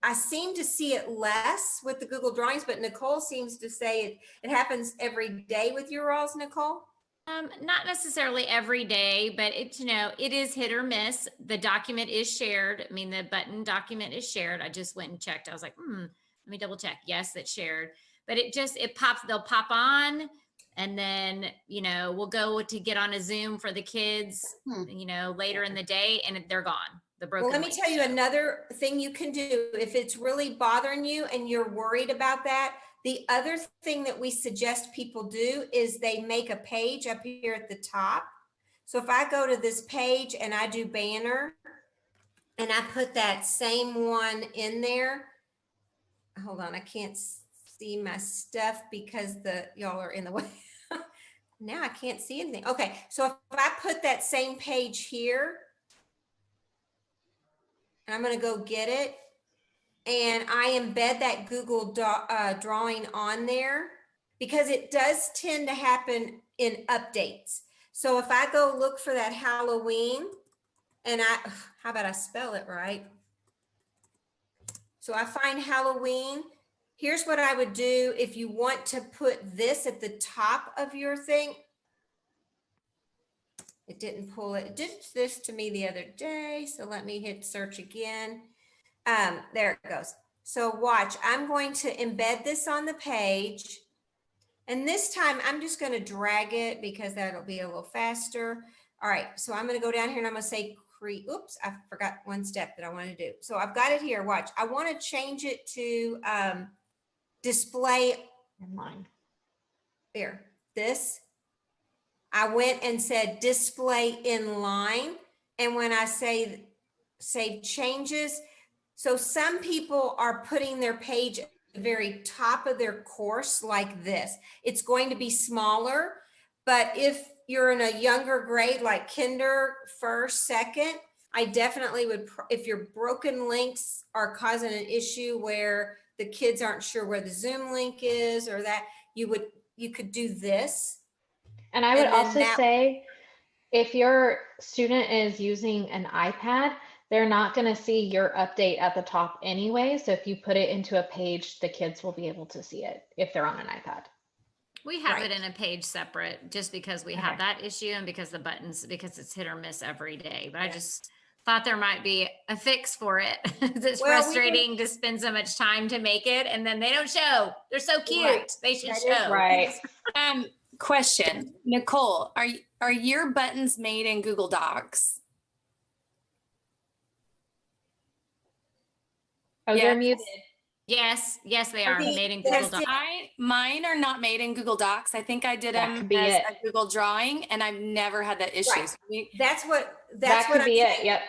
I seem to see it less with the Google Drawings, but Nicole seems to say it happens every day with your alls, Nicole. Not necessarily every day, but it is hit or miss. The document is shared. I mean, the button document is shared. I just went and checked. I was like, let me double check. Yes, it's shared. But they'll pop on, and then, we'll go to get on a Zoom for the kids, later in the day, and they're gone. Well, let me tell you another thing you can do if it's really bothering you and you're worried about that. The other thing that we suggest people do is they make a page up here at the top. So if I go to this page and I do banner and I put that same one in there, hold on, I can't see my stuff because y'all are in the way. Now I can't see anything. Okay, so if I put that same page here, and I'm going to go get it, and I embed that Google drawing on there because it does tend to happen in updates. So if I go look for that Halloween, and how about I spell it right? So I find Halloween. Here's what I would do if you want to put this at the top of your thing. It didn't pull it. It did this to me the other day. So let me hit search again. There it goes. So watch, I'm going to embed this on the page. And this time I'm just going to drag it because that'll be a little faster. All right. So I'm going to go down here and I'm going to say oops, I forgot one step that I want to do. So I've got it here. Watch, I want to change it to display Inline. there. This. I went and said display in line. And when I say save changes, so some people are putting their page at the very top of their course like this. It's going to be smaller, but if you're in a younger grade like kinder, first, second, I definitely would, if your broken links are causing an issue where the kids aren't sure where the Zoom link is or that, you could do this. And I would And then also that- say, if your student is using an iPad, they're not going to see your update at the top anyway. So if you put it into a page, the kids will be able to see it if they're on an iPad. We have Right. it in a page separate just because we have that issue and because because it's hit or miss every day. But I just thought there might be a fix for it. It's Well, we frustrating to spend so much time to make it and then they don't show. They're so cute. Right. They should That is show. Right. Question, Nicole, are your buttons made in Google Docs? Oh, Yeah. you're muted. Yes, they are Okay, made in Google there's Docs. Mine are not made in Google Docs. I think I did That them could be as it. a Google drawing, and I've never had that issue. Right. So That's what That could I'm be it. saying. Yep.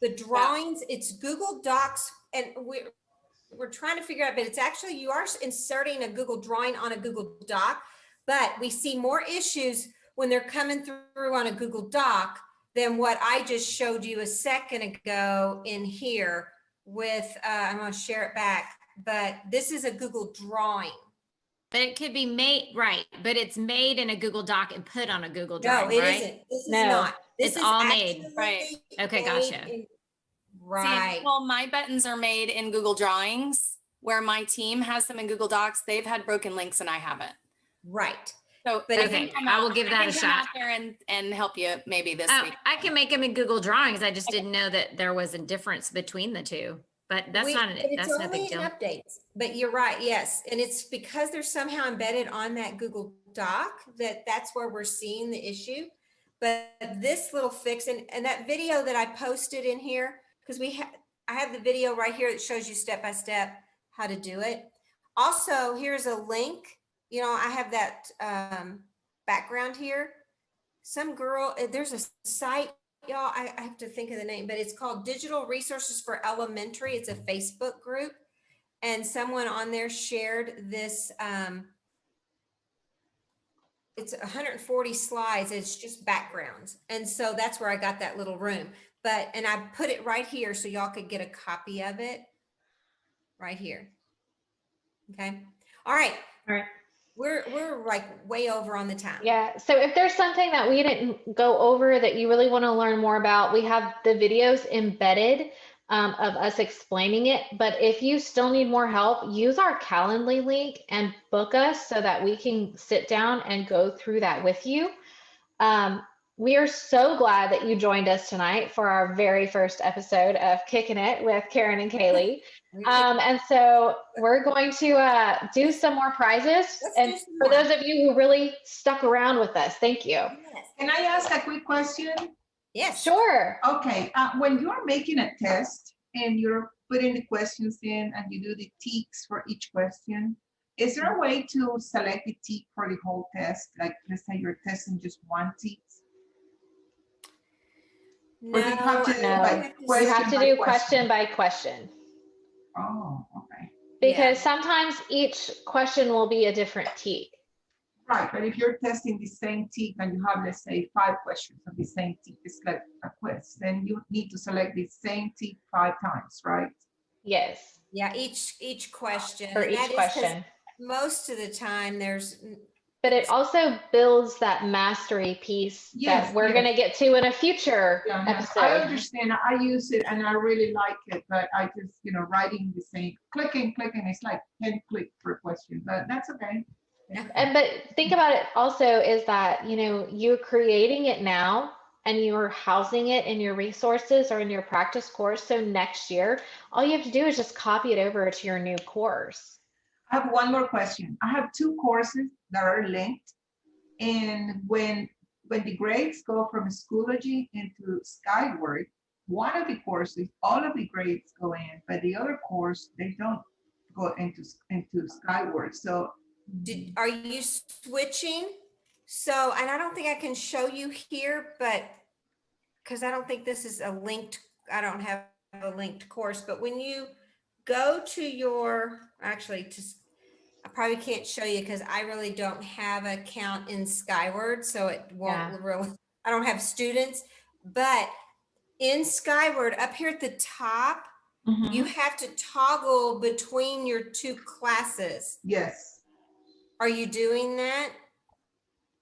The drawings, it's Google Docs, and we're trying to figure out, but it's actually, you are inserting a Google drawing on a Google Doc, but we see more issues when they're coming through on a Google Doc than what I just showed you a second ago in here with, I'm gonna share it back, but this is a Google drawing. But it could be made, right, but it's made in a Google Doc and put on a Google No, Drive, it right? isn't. This is No. not. This It's is all made. actually Right. Okay, made gotcha. in- See, Right. well, my buttons are made in Google Drawings, where my team has them in Google Docs. They've had broken links and I haven't. Right. So, But I if can Okay, come I out- will give that I a can come shot. out there and help you maybe this Oh, week. I can make them in Google Drawings. I just didn't know that there was a difference between the two. But that's But it's that's no only big in deal. updates, but you're right, yes. And it's because they're somehow embedded on that Google Doc that's where we're seeing the issue. But this little fix and that video that I posted in here, because I have the video right here that shows you step by step how to do it. Also, here's a link. You know, I have that background here. Some girl, there's a site, y'all, I have to think of the name, but it's called Digital Resources for Elementary. It's a Facebook group. And someone on there shared this, it's 140 slides. It's just backgrounds. And so that's where I got that little room. And I put it right here so y'all could get a copy of it right here. Okay. All right. All right. We're like way over on the time. Yeah. So if there's something that we didn't go over that you really want to learn more about, we have the videos embedded of us explaining it. But if you still need more help, use our Calendly link and book us so that we can sit down and go through that with you. We are so glad that you joined us tonight for our very first episode of Kicking It with Karen and Kaylee. And so we're going to do some more prizes. Let's And do some for more. those of you who really stuck around with us, thank you. Yes. Can I ask a quick question? Yes. Sure. Okay, when you're making a test and you're putting the questions in and you do the ticks for each question, is there a way to select the tick for the whole test? Like, let's say you're testing just one tick. No, Or do you have to do No. like You have to do by question by question Oh, okay. because sometimes each question will be a different tick. Right, but if you're testing the same tick and you have, let's say, 5 questions of the same tick, it's like a quiz, then you need to select the same tick 5 times, right? Yes. Yeah, each question. For and that each is 'cause question. most of the time there's But it also builds that mastery piece Yes, that we're yes. going to get to in a future Yeah, yes, episode. I understand. I use it and I really like it, but I just, writing the same, clicking, it's like 10 click per question, but that's okay. But think about it also is that, you're creating it now and you're housing it in your resources or in your practice course. So next year, all you have to do is just copy it over to your new course. I have one more question. I have 2 courses that are linked. And when the grades go from Schoology into Skyward, one of the courses, all of the grades go in, but the other course, they don't go into Skyward. So are you switching? So, and I don't think I can show you here, but because I don't think this is I don't have a linked course, but when you go to I probably can't show you because I really don't have an account in Skyward, so it won't really, I don't have students, but in Skyward up here at the top, you have to toggle between your 2 classes. yes, Are you doing that?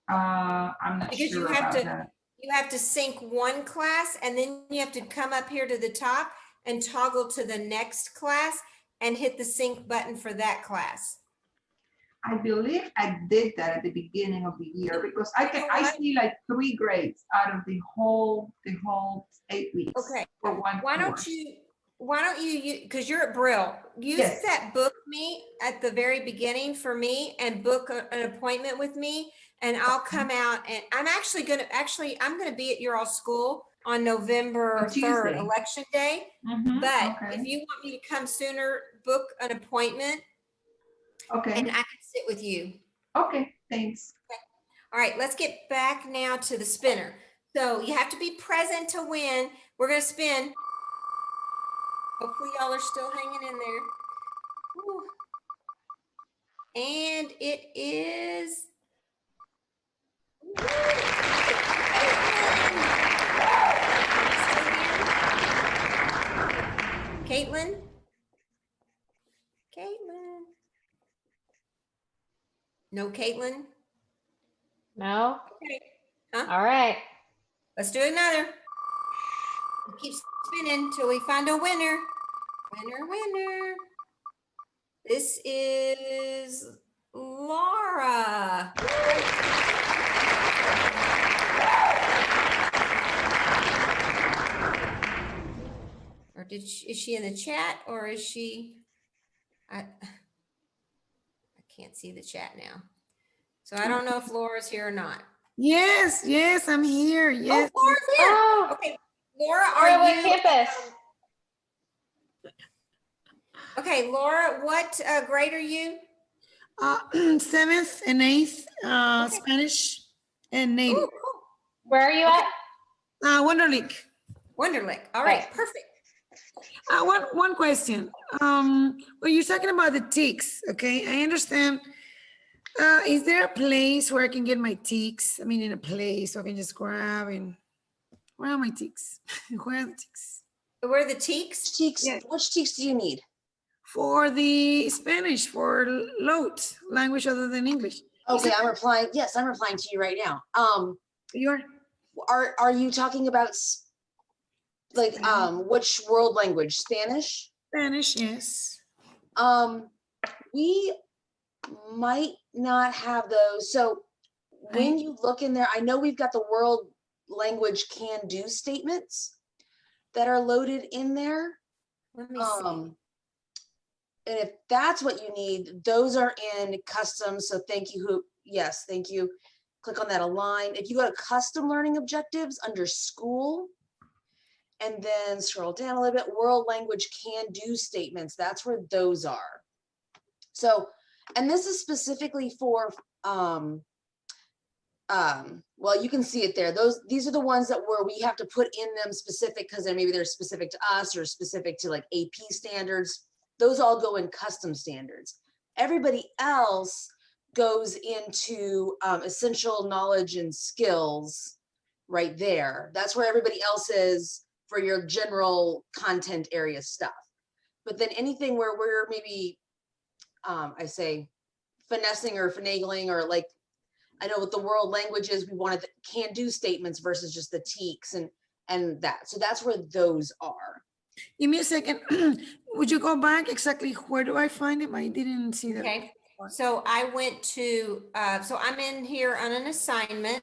I'm not Because sure you have about to- that. You have to sync one class and then you have to come up here to the top and toggle to the next class and hit the sync button for that class. I believe I did that at the beginning of the year because I see like 3 grades out of the whole 8 weeks. Okay. For one Why course. don't you, because you're at Brill, use Yes. that book me at the very beginning for me and book an appointment with me, and I'll come out, and I'm gonna be at your all school on November On 3rd, Tuesday. election day. Mhm, But okay. if you want me to come sooner, book an appointment Okay, and I can sit with you. okay, thanks. All right, let's get back now to the spinner. So you have to be present to win. We're gonna spin. Hopefully y'all are still hanging in there. Whew. And it is. Caitlin? Caitlin? No, Caitlin? No? Okay. Huh? All right. Let's do another. Keep spinning till we find a winner. Winner, winner. This is Laura. Or is she in the chat, or is she? I can't see the chat now. So I don't know if Laura's here or not. Yes, yes, I'm here. Yes. Oh, Laura's here. Oh, Okay, Laura, Laura, are what you? campus? Okay, Laura, what grade are you? 7th and 8th, Okay. Spanish and Ooh, native. cool. Where are you at? Wonderlic. Wonderlic. All right, Okay. perfect. One question. Well, you're talking about the ticks, okay? I understand. Is there a place where I can get my ticks? I mean, in a place so I can just grab and where are my ticks? Where are the ticks? Where are the teaks? Which teaks do you need? For the Spanish, for load, language other than English. Okay, I'm replying. Yes, I'm replying to you right now. You are? Are you talking about which world language? Spanish? Spanish, yes. We might not have those. So when you look in there, I know we've got the world language can do statements that are loaded in there. Let me see. And if that's what you need, those are in custom. So thank you. Yes, thank you. Click on that align. If you go to custom learning objectives under school, and then scroll down a little bit, world language can do statements. That's where those are. So, and this is specifically for, well, you can see it there. These are the ones that where we have to put in them specific because then maybe they're specific to us or specific to like AP standards. Those all go in custom standards. Everybody else goes into essential knowledge and skills right there. That's where everybody else is for your general content area stuff. But then anything where we're maybe, I say, finessing or finagling, or like, I know with the world languages, we wanted can do statements versus just the teaks and that. So that's where those are. Give me a second. Would you go back exactly? Where do I find them? I didn't see that. Okay, so I went to, so I'm in here on an assignment.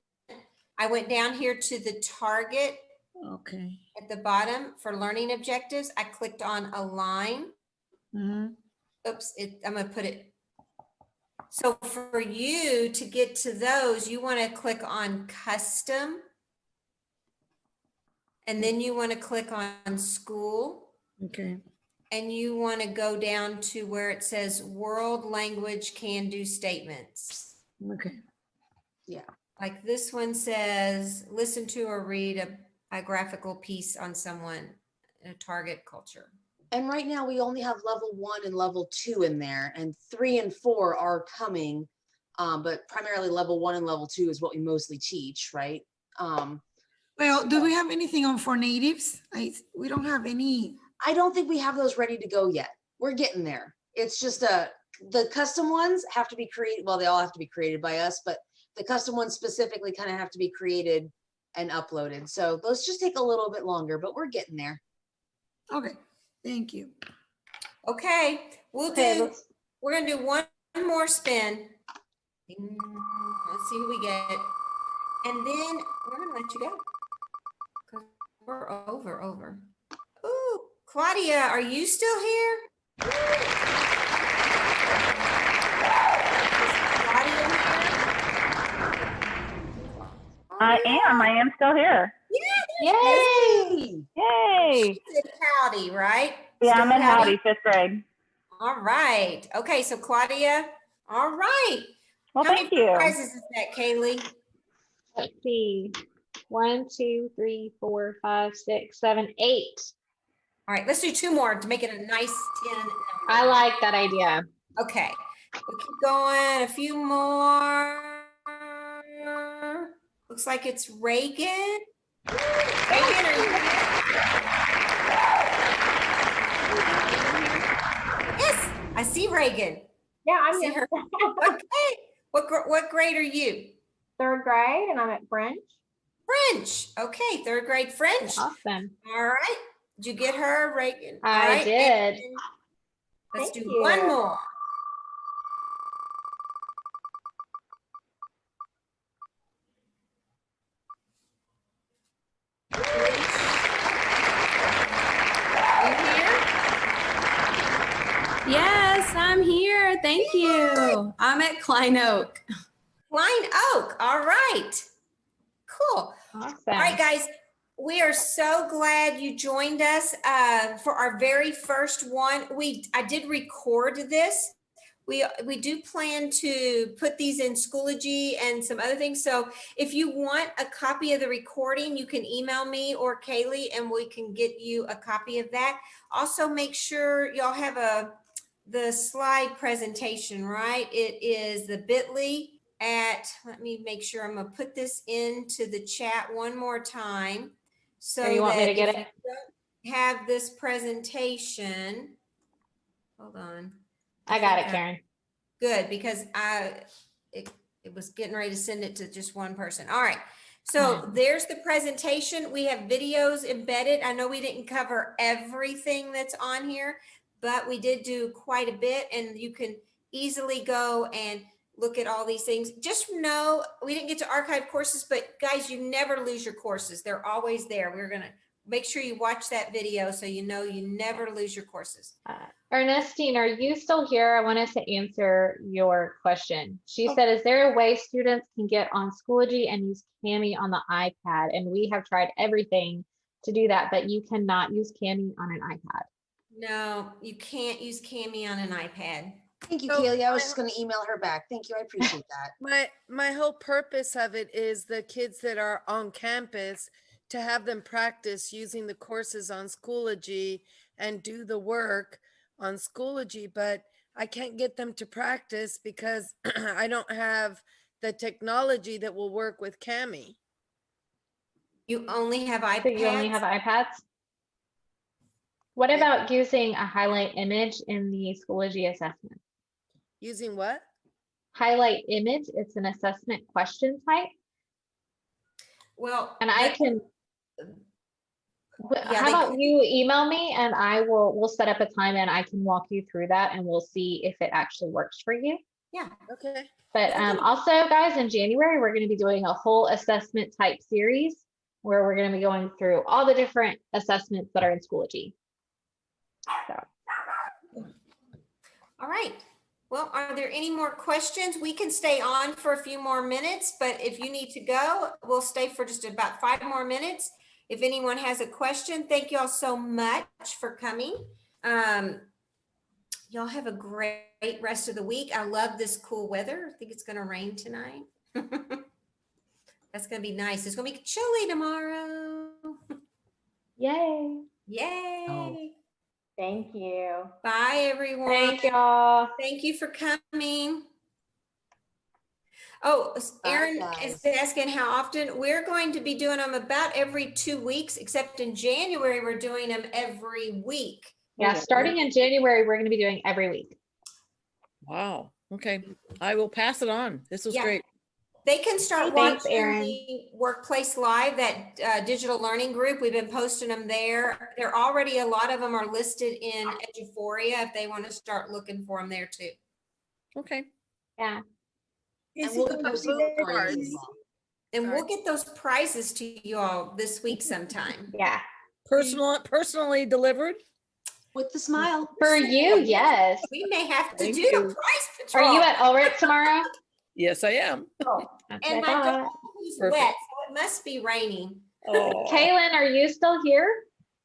I went down here to the target Okay. at the bottom for learning objectives. I clicked on align. Mhm. Oops, I'm gonna put it. So for you to get to those, you wanna click on custom. And then you wanna click on school. Okay. And you wanna go down to where it says world language can do statements. Okay. Yeah. Like this one says, listen to or read a graphical piece on someone in a target culture. And right now we only have level 1 and level 2 in there, and 3 and 4 are coming. But primarily level 1 and level 2 is what we mostly teach, right? Well, do we have anything on for natives? We don't have any. I don't think we have those ready to go yet. We're getting there. It's just the custom ones have to be created. Well, they all have to be created by us, but the custom ones specifically kind of have to be created and uploaded. So those just take a little bit longer, but we're getting there. Okay. Thank you. Okay, we're gonna do one more spin. Let's see who we get. And then we're gonna let you go. 'Cause we're over. Ooh, Claudia, are you still here? Is Claudia here? I am still here. Yay! Yay. She's in Howdy, right? Yeah, Still I'm in Howdy, 5th grade. All right. Okay, so Claudia, all right. Well, How thank many you. prizes is that, Kaylee? Let's see. 1, 2, 3, 4, 5, 6, 7, 8. All right, let's do 2 more to make it a nice 10 number. I like that idea. Okay, we'll keep going. A few more. Looks like it's Reagan. Reagan, are you here? Yes, I see Reagan. Yeah, I I'm see here. her. Okay, what grade are you? 3rd grade, and I'm at French. French. Okay, 3rd grade French. Awesome. All right. Did you get her, Reagan? All I right. did. And let's Thank do you. one more. You here? Yes, I'm here. Thank you. I'm at Klein Oak. Klein Oak. All right. Cool. Awesome. All right, guys. We are so glad you joined us for our very first one. I did record this. We do plan to put these in Schoology and some other things. So if you want a copy of the recording, you can email me or Kaylee and we can get you a copy of that. Also, make sure y'all have the slide presentation, right? It is the bit.ly let me make sure I'm gonna put this into the chat one more time. So Here, you want me to get if it? you don't have this presentation, hold on. I got it, think Karen. Good, because it was getting ready to send it to just one person. All right. So there's the presentation. We have videos embedded. I know we didn't cover everything that's on here, but we did do quite a bit, and you can easily go and look at all these things. Just know we didn't get to archive courses, but guys, you never lose your courses. They're always there. We're going to make sure you watch that video so you know you never lose your courses. Ernestine, are you still here? I wanted to answer your question. She said, is there a way students can get on Schoology and use Cami on the iPad? And we have tried everything to do that, but you cannot use Cami on an iPad. No, you can't use Cami on an iPad. Thank you, So Kaylee. I was just going to email her back. Thank you. I appreciate that. My whole purpose of it is the kids that are on campus to have them practice using the courses on Schoology and do the work on Schoology, but I can't get them to practice because I don't have the technology that will work with Cami. You only have iPads? So you only have iPads? What about using a highlight image in the Schoology assessment? Using what? Highlight image, it's an assessment question type. Well, and I can, yeah, how about you email me and we'll set up a time and I can walk you through that and we'll see if it actually works for you. Yeah. Okay. But also, guys, in January, we're going to be doing a whole assessment type series where we're going to be going through all the different assessments that are in Schoology. So. All right. Well, are there any more questions? We can stay on for a few more minutes, but if you need to go, we'll stay for just about 5 more minutes. If anyone has a question, thank you all so much for coming. Y'all have a great rest of the week. I love this cool weather. I think it's going to rain tonight. That's going to be nice. It's going to be chilly tomorrow. Yay. Yay. Oh. Thank you. Bye, everyone. Thank y'all. Thank you for coming. Oh, Erin is asking how often. We're going to be doing them about every 2 weeks, except in January, we're doing them every week. Yeah, starting in January, we're going to be doing every week. Wow. Okay. I will pass it on. This was great. They can start Thanks, watching Erin. the Workplace Live, that digital learning group. We've been posting them there. They're already, a lot of them are listed in Eduphoria if they want to start looking for them there too. Okay. Yeah. And we'll post it boom on cards. as well. And we'll get those prizes to you all this week sometime. Yeah. Personally delivered? With the smile. For you, yes. We may have to Thank do you. a prize Are patrol. you at Ulrich tomorrow? Yes, I am. That's And what my I thought. dog is Perfect. wet, so it must be raining. Oh, Kaylin, are you still here?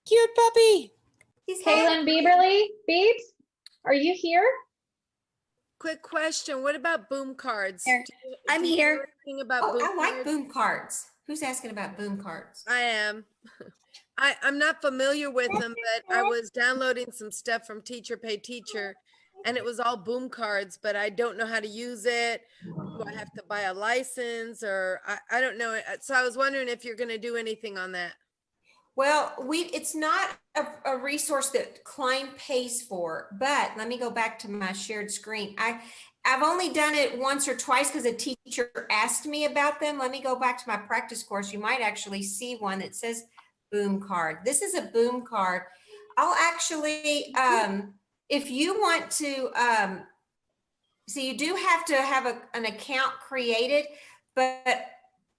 Cute puppy. He's Kaylin Bieberly, Beebs, are you here? Quick question. What about boom cards? Here. I'm do you know here. anything about Oh, boom I like cards? boom cards. Who's asking about boom cards? I am. I'm not familiar with them, but I was downloading some stuff from Teacher Pay Teacher, and it was all boom cards, but I don't know how to use it. Do I have to buy a license, or I don't know. So I was wondering if you're going to do anything on that. Well, it's not a resource that Klein pays for, but let me go back to my shared screen. I've only done it once or twice because a teacher asked me about them. Let me go back to my practice course. You might actually see one that says boom card. This is a boom card. I'll actually, if you want to, so you do have to have an account created, but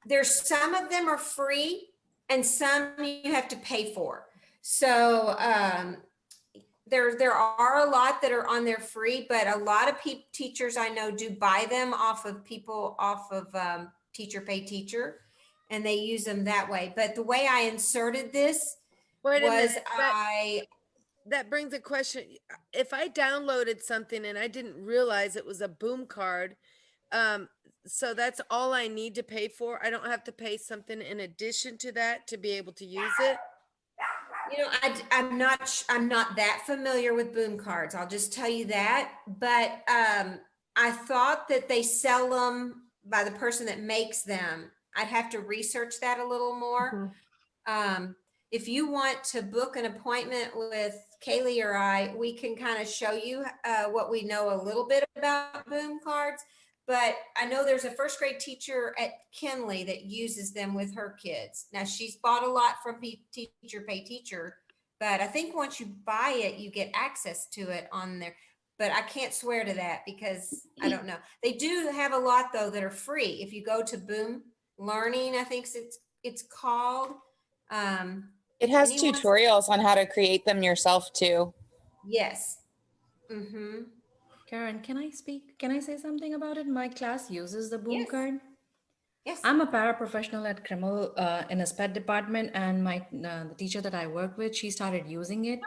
there's some of them are free and some you have to pay for. So there are a lot that are on there free, but a lot of teachers I know do buy them off of Teacher Pay Teacher, and they use them that way. But the way I inserted this was that brings a question. If I downloaded something and I didn't realize it was a boom card, so that's all I need to pay for. I don't have to pay something in addition to that to be able to use it. You know, I'm not that familiar with boom cards. I'll just tell you that. But I thought that they sell them by the person that makes them. I'd have to research that a little more. If you want to book an appointment with Kaylee or I, we can kind of show you what we know a little bit about boom cards. But I know there's a first grade teacher at Kinley that uses them with her kids. Now she's bought a lot from Teacher Pay Teacher, but I think once you buy it, you get access to it on there. But I can't swear to that because I don't know. They do have a lot though that are free. If you go to Boom Learning, I think it's called. It has tutorials on how to create them yourself too. Yes. Mm-hmm. Karen, can I speak? Can I say something about it? My class uses the boom card. Yes. I'm a paraprofessional at Kreml in a SPED department, and the teacher that I work with, she started using it.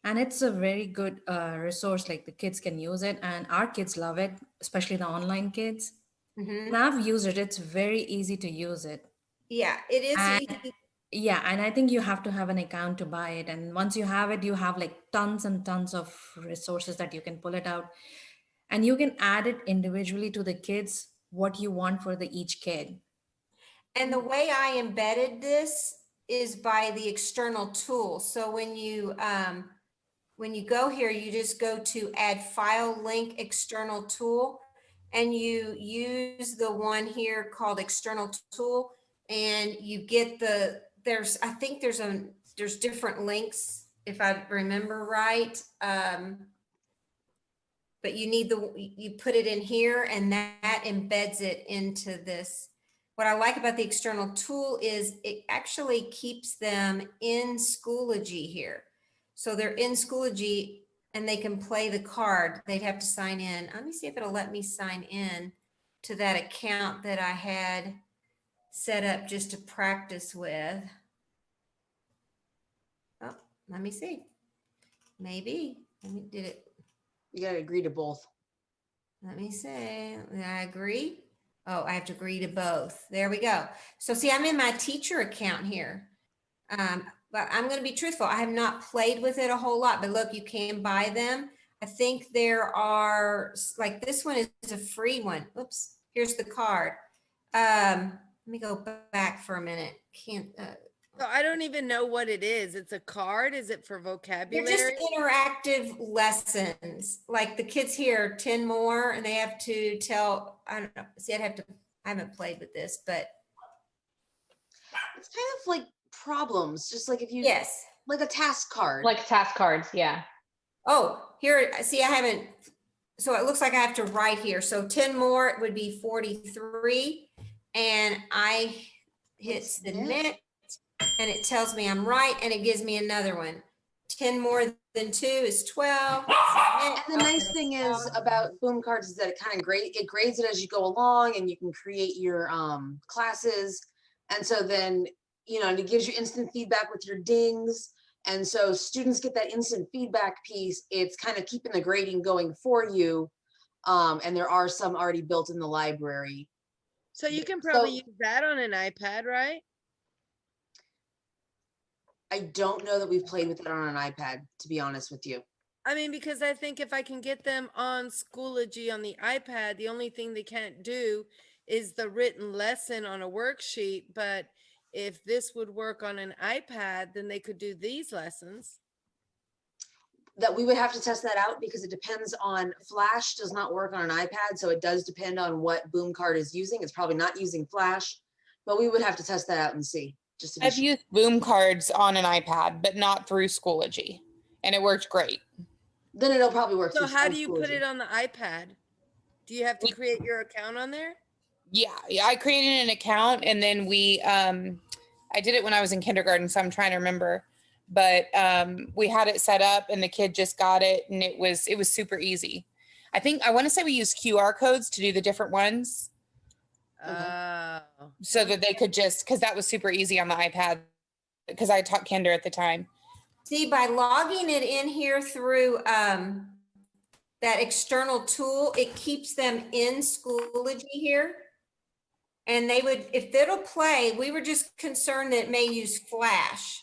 And it's a very good resource, like the kids can use it, and our kids love it, especially the online kids. Mm-hmm. And I've used it. It's very easy to use it. Yeah, it is. Yeah, and I think you have to have an account to buy it. And once you have it, you have like tons and tons of resources that you can pull it out. And you can add it individually to the kids, what you want for each kid. And the way I embedded this is by the external tool. So when you go here, you just go to add file link external tool, and you use the one here called external tool, and you get there's different links if I remember right. But you put it in here and that embeds it into this. What I like about the external tool is it actually keeps them in Schoology here. So they're in Schoology and they can play the card. They'd have to sign in. Let me see if it'll let me sign in to that account that I had set up just to practice with. Oh, let me see. Maybe. Did it? You got to agree to both. Let me see. Did I agree? Oh, I have to agree to both. There we go. So see, I'm in my teacher account here. But I'm going to be truthful. I have not played with it a whole lot, but look, you can buy them. I think there are, like this one is a free one. Oops, here's the card. Let me go back for a minute. So I don't even know what it is. It's a card. Is it for vocabulary? They're just interactive lessons. Like the kids here, 10 more, and they have to tell, I don't know. See, I haven't played with this, but. It's kind of like problems, just like if you, yes, like a task card. Like task cards, yeah. Oh, here, see, I haven't so it looks like I have to write here. So 10 more, it would be 43. And I hit submit and it tells me I'm right and it gives me another one. 10 more than 2 is 12. And the nice thing is about boom cards is that it kind of grades it as you go along, and you can create your classes. And so then, you know, and it gives you instant feedback with your dings. And so students get that instant feedback piece. It's kind of keeping the grading going for you. And there are some already built in the library. So you can probably use that on an iPad, right? I don't know that we've played with it on an iPad, to be honest with you. I mean, because I think if I can get them on Schoology on the iPad, the only thing they can't do is the written lesson on a worksheet. But if this would work on an iPad, then they could do these lessons. That we would have to test that out because it depends on Flash does not work on an iPad. So it does depend on what boom card is using. It's probably not using Flash, but we would have to test that out and see. Just to be I've sure. used boom cards on an iPad, but not through Schoology, and it worked great. Then it'll probably work. So through how do you put Schoology. it on the iPad? Do you have to create your account on there? Yeah, I created an account, and then we I did it when I was in kindergarten, so I'm trying to remember. But we had it set up, and the kid just got it, and it was super easy. I want to say we used QR codes to do the different ones. So that they could just, because that was super easy on the iPad, because I taught kinder at the time. See, by logging it in here through that external tool, it keeps them in Schoology here. And they would, if it'll play, we were just concerned that it may use Flash.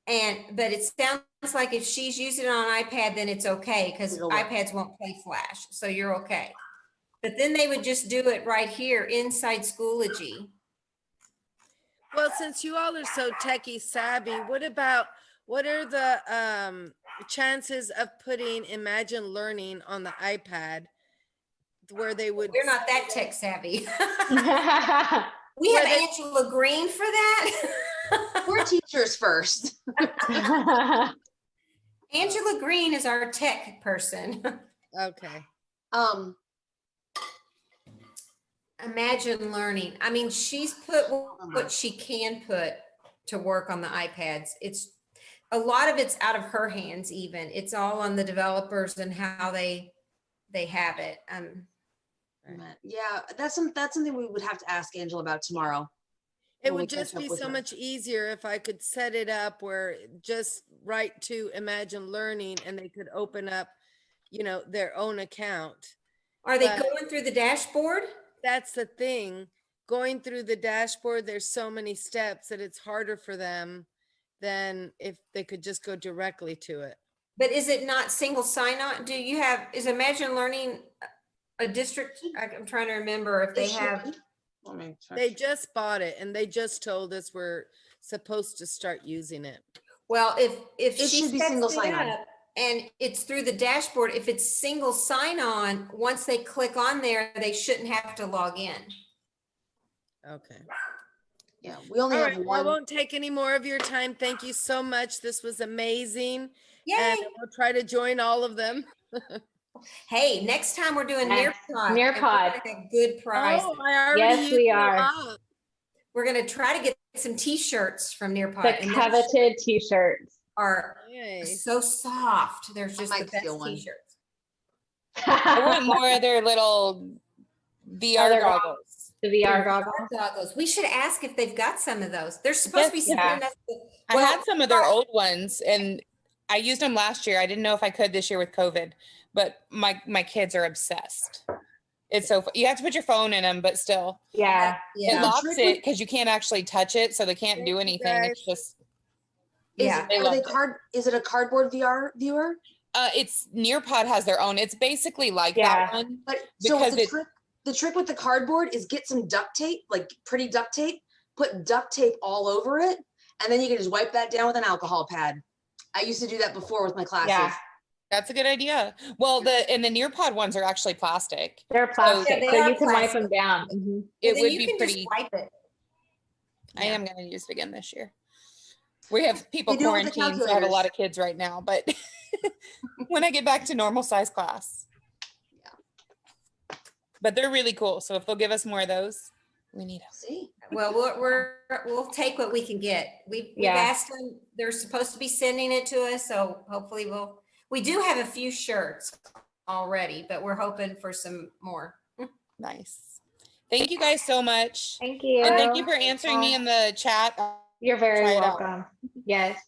But it sounds like if she's using it on iPad, then it's okay, because iPads won't play Flash. So you're okay. But then they would just do it right here inside Schoology. Well, since you all are so techie savvy, what are the chances of putting Imagine Learning on the iPad where they would? We're not that tech savvy. We have Angela Green for that. We're teachers first. Angela Green is our tech person. Okay. Imagine Learning. I mean, she's put what she can put to work on the iPads. It's a lot of it's out of her hands. Even it's all on the developers and how they have it. Yeah, that's something we would have to ask Angela about tomorrow. It would just be so much easier if I could set it up where just write to Imagine Learning and they could open up, you know, their own account. Are they going through the dashboard? That's the thing. Going through the dashboard, there's so many steps that it's harder for them than if they could just go directly to it. But is it not single sign-on? Is Imagine Learning a district? I'm trying to remember if they have. They just bought it and they just told us we're supposed to start using it. Well, if it she should be single sign-on. And it's through the dashboard, if it's single sign-on, once they click on there, they shouldn't have to log in. Okay. Yeah, we only have one. I won't take any more of your time. Thank you so much. This was amazing. Yay. And we'll try to join all of them. Hey, next time we're doing Nearpod. Nearpod. Like a good prize. Oh, I already Yes, we used are. it up. We're going to try to get some t-shirts from Nearpod. The and coveted t-shirts. are Yay. so soft. They're just the might best steal one. t-shirts. I want more of their little VR goggles. The VR goggles. Goggles. We should ask if they've got some of those. They're supposed to be Yeah. sending us. I had some of their old ones, and I used them last year. I didn't know if I could this year with COVID, but my kids are obsessed. It's so you have to put your phone in them, but still, Yeah. it locks it because you can't actually touch it, so they can't do anything. It's just Is it a cardboard VR viewer? It's Nearpod has their own. It's basically like that one. But so the trick with the cardboard is get some duct tape, like pretty duct tape, put duct tape all over it, and then you can just wipe that down with an alcohol pad. I used to do that before with my classes. Yeah, that's a good idea. Well, the Nearpod ones are actually plastic. They're plastic, so you can wipe plastic. them down. Mhm. It Then would you be can pretty. just wipe it. I am going to use it again this year. We have people They do it with the quarantined, so I have a lot calculators. of kids right now, but when I get back to normal size class. but they're really cool. So if they'll give us more of those, we need them. See, Well, we'll take what we can get. We've Yeah. asked them, they're supposed to be sending it to us, so hopefully we do have a few shirts already, but we're hoping for some more. Nice. Thank you guys so much. Thank you. And thank you for answering me in the chat. You're very Try it out. welcome. Yes.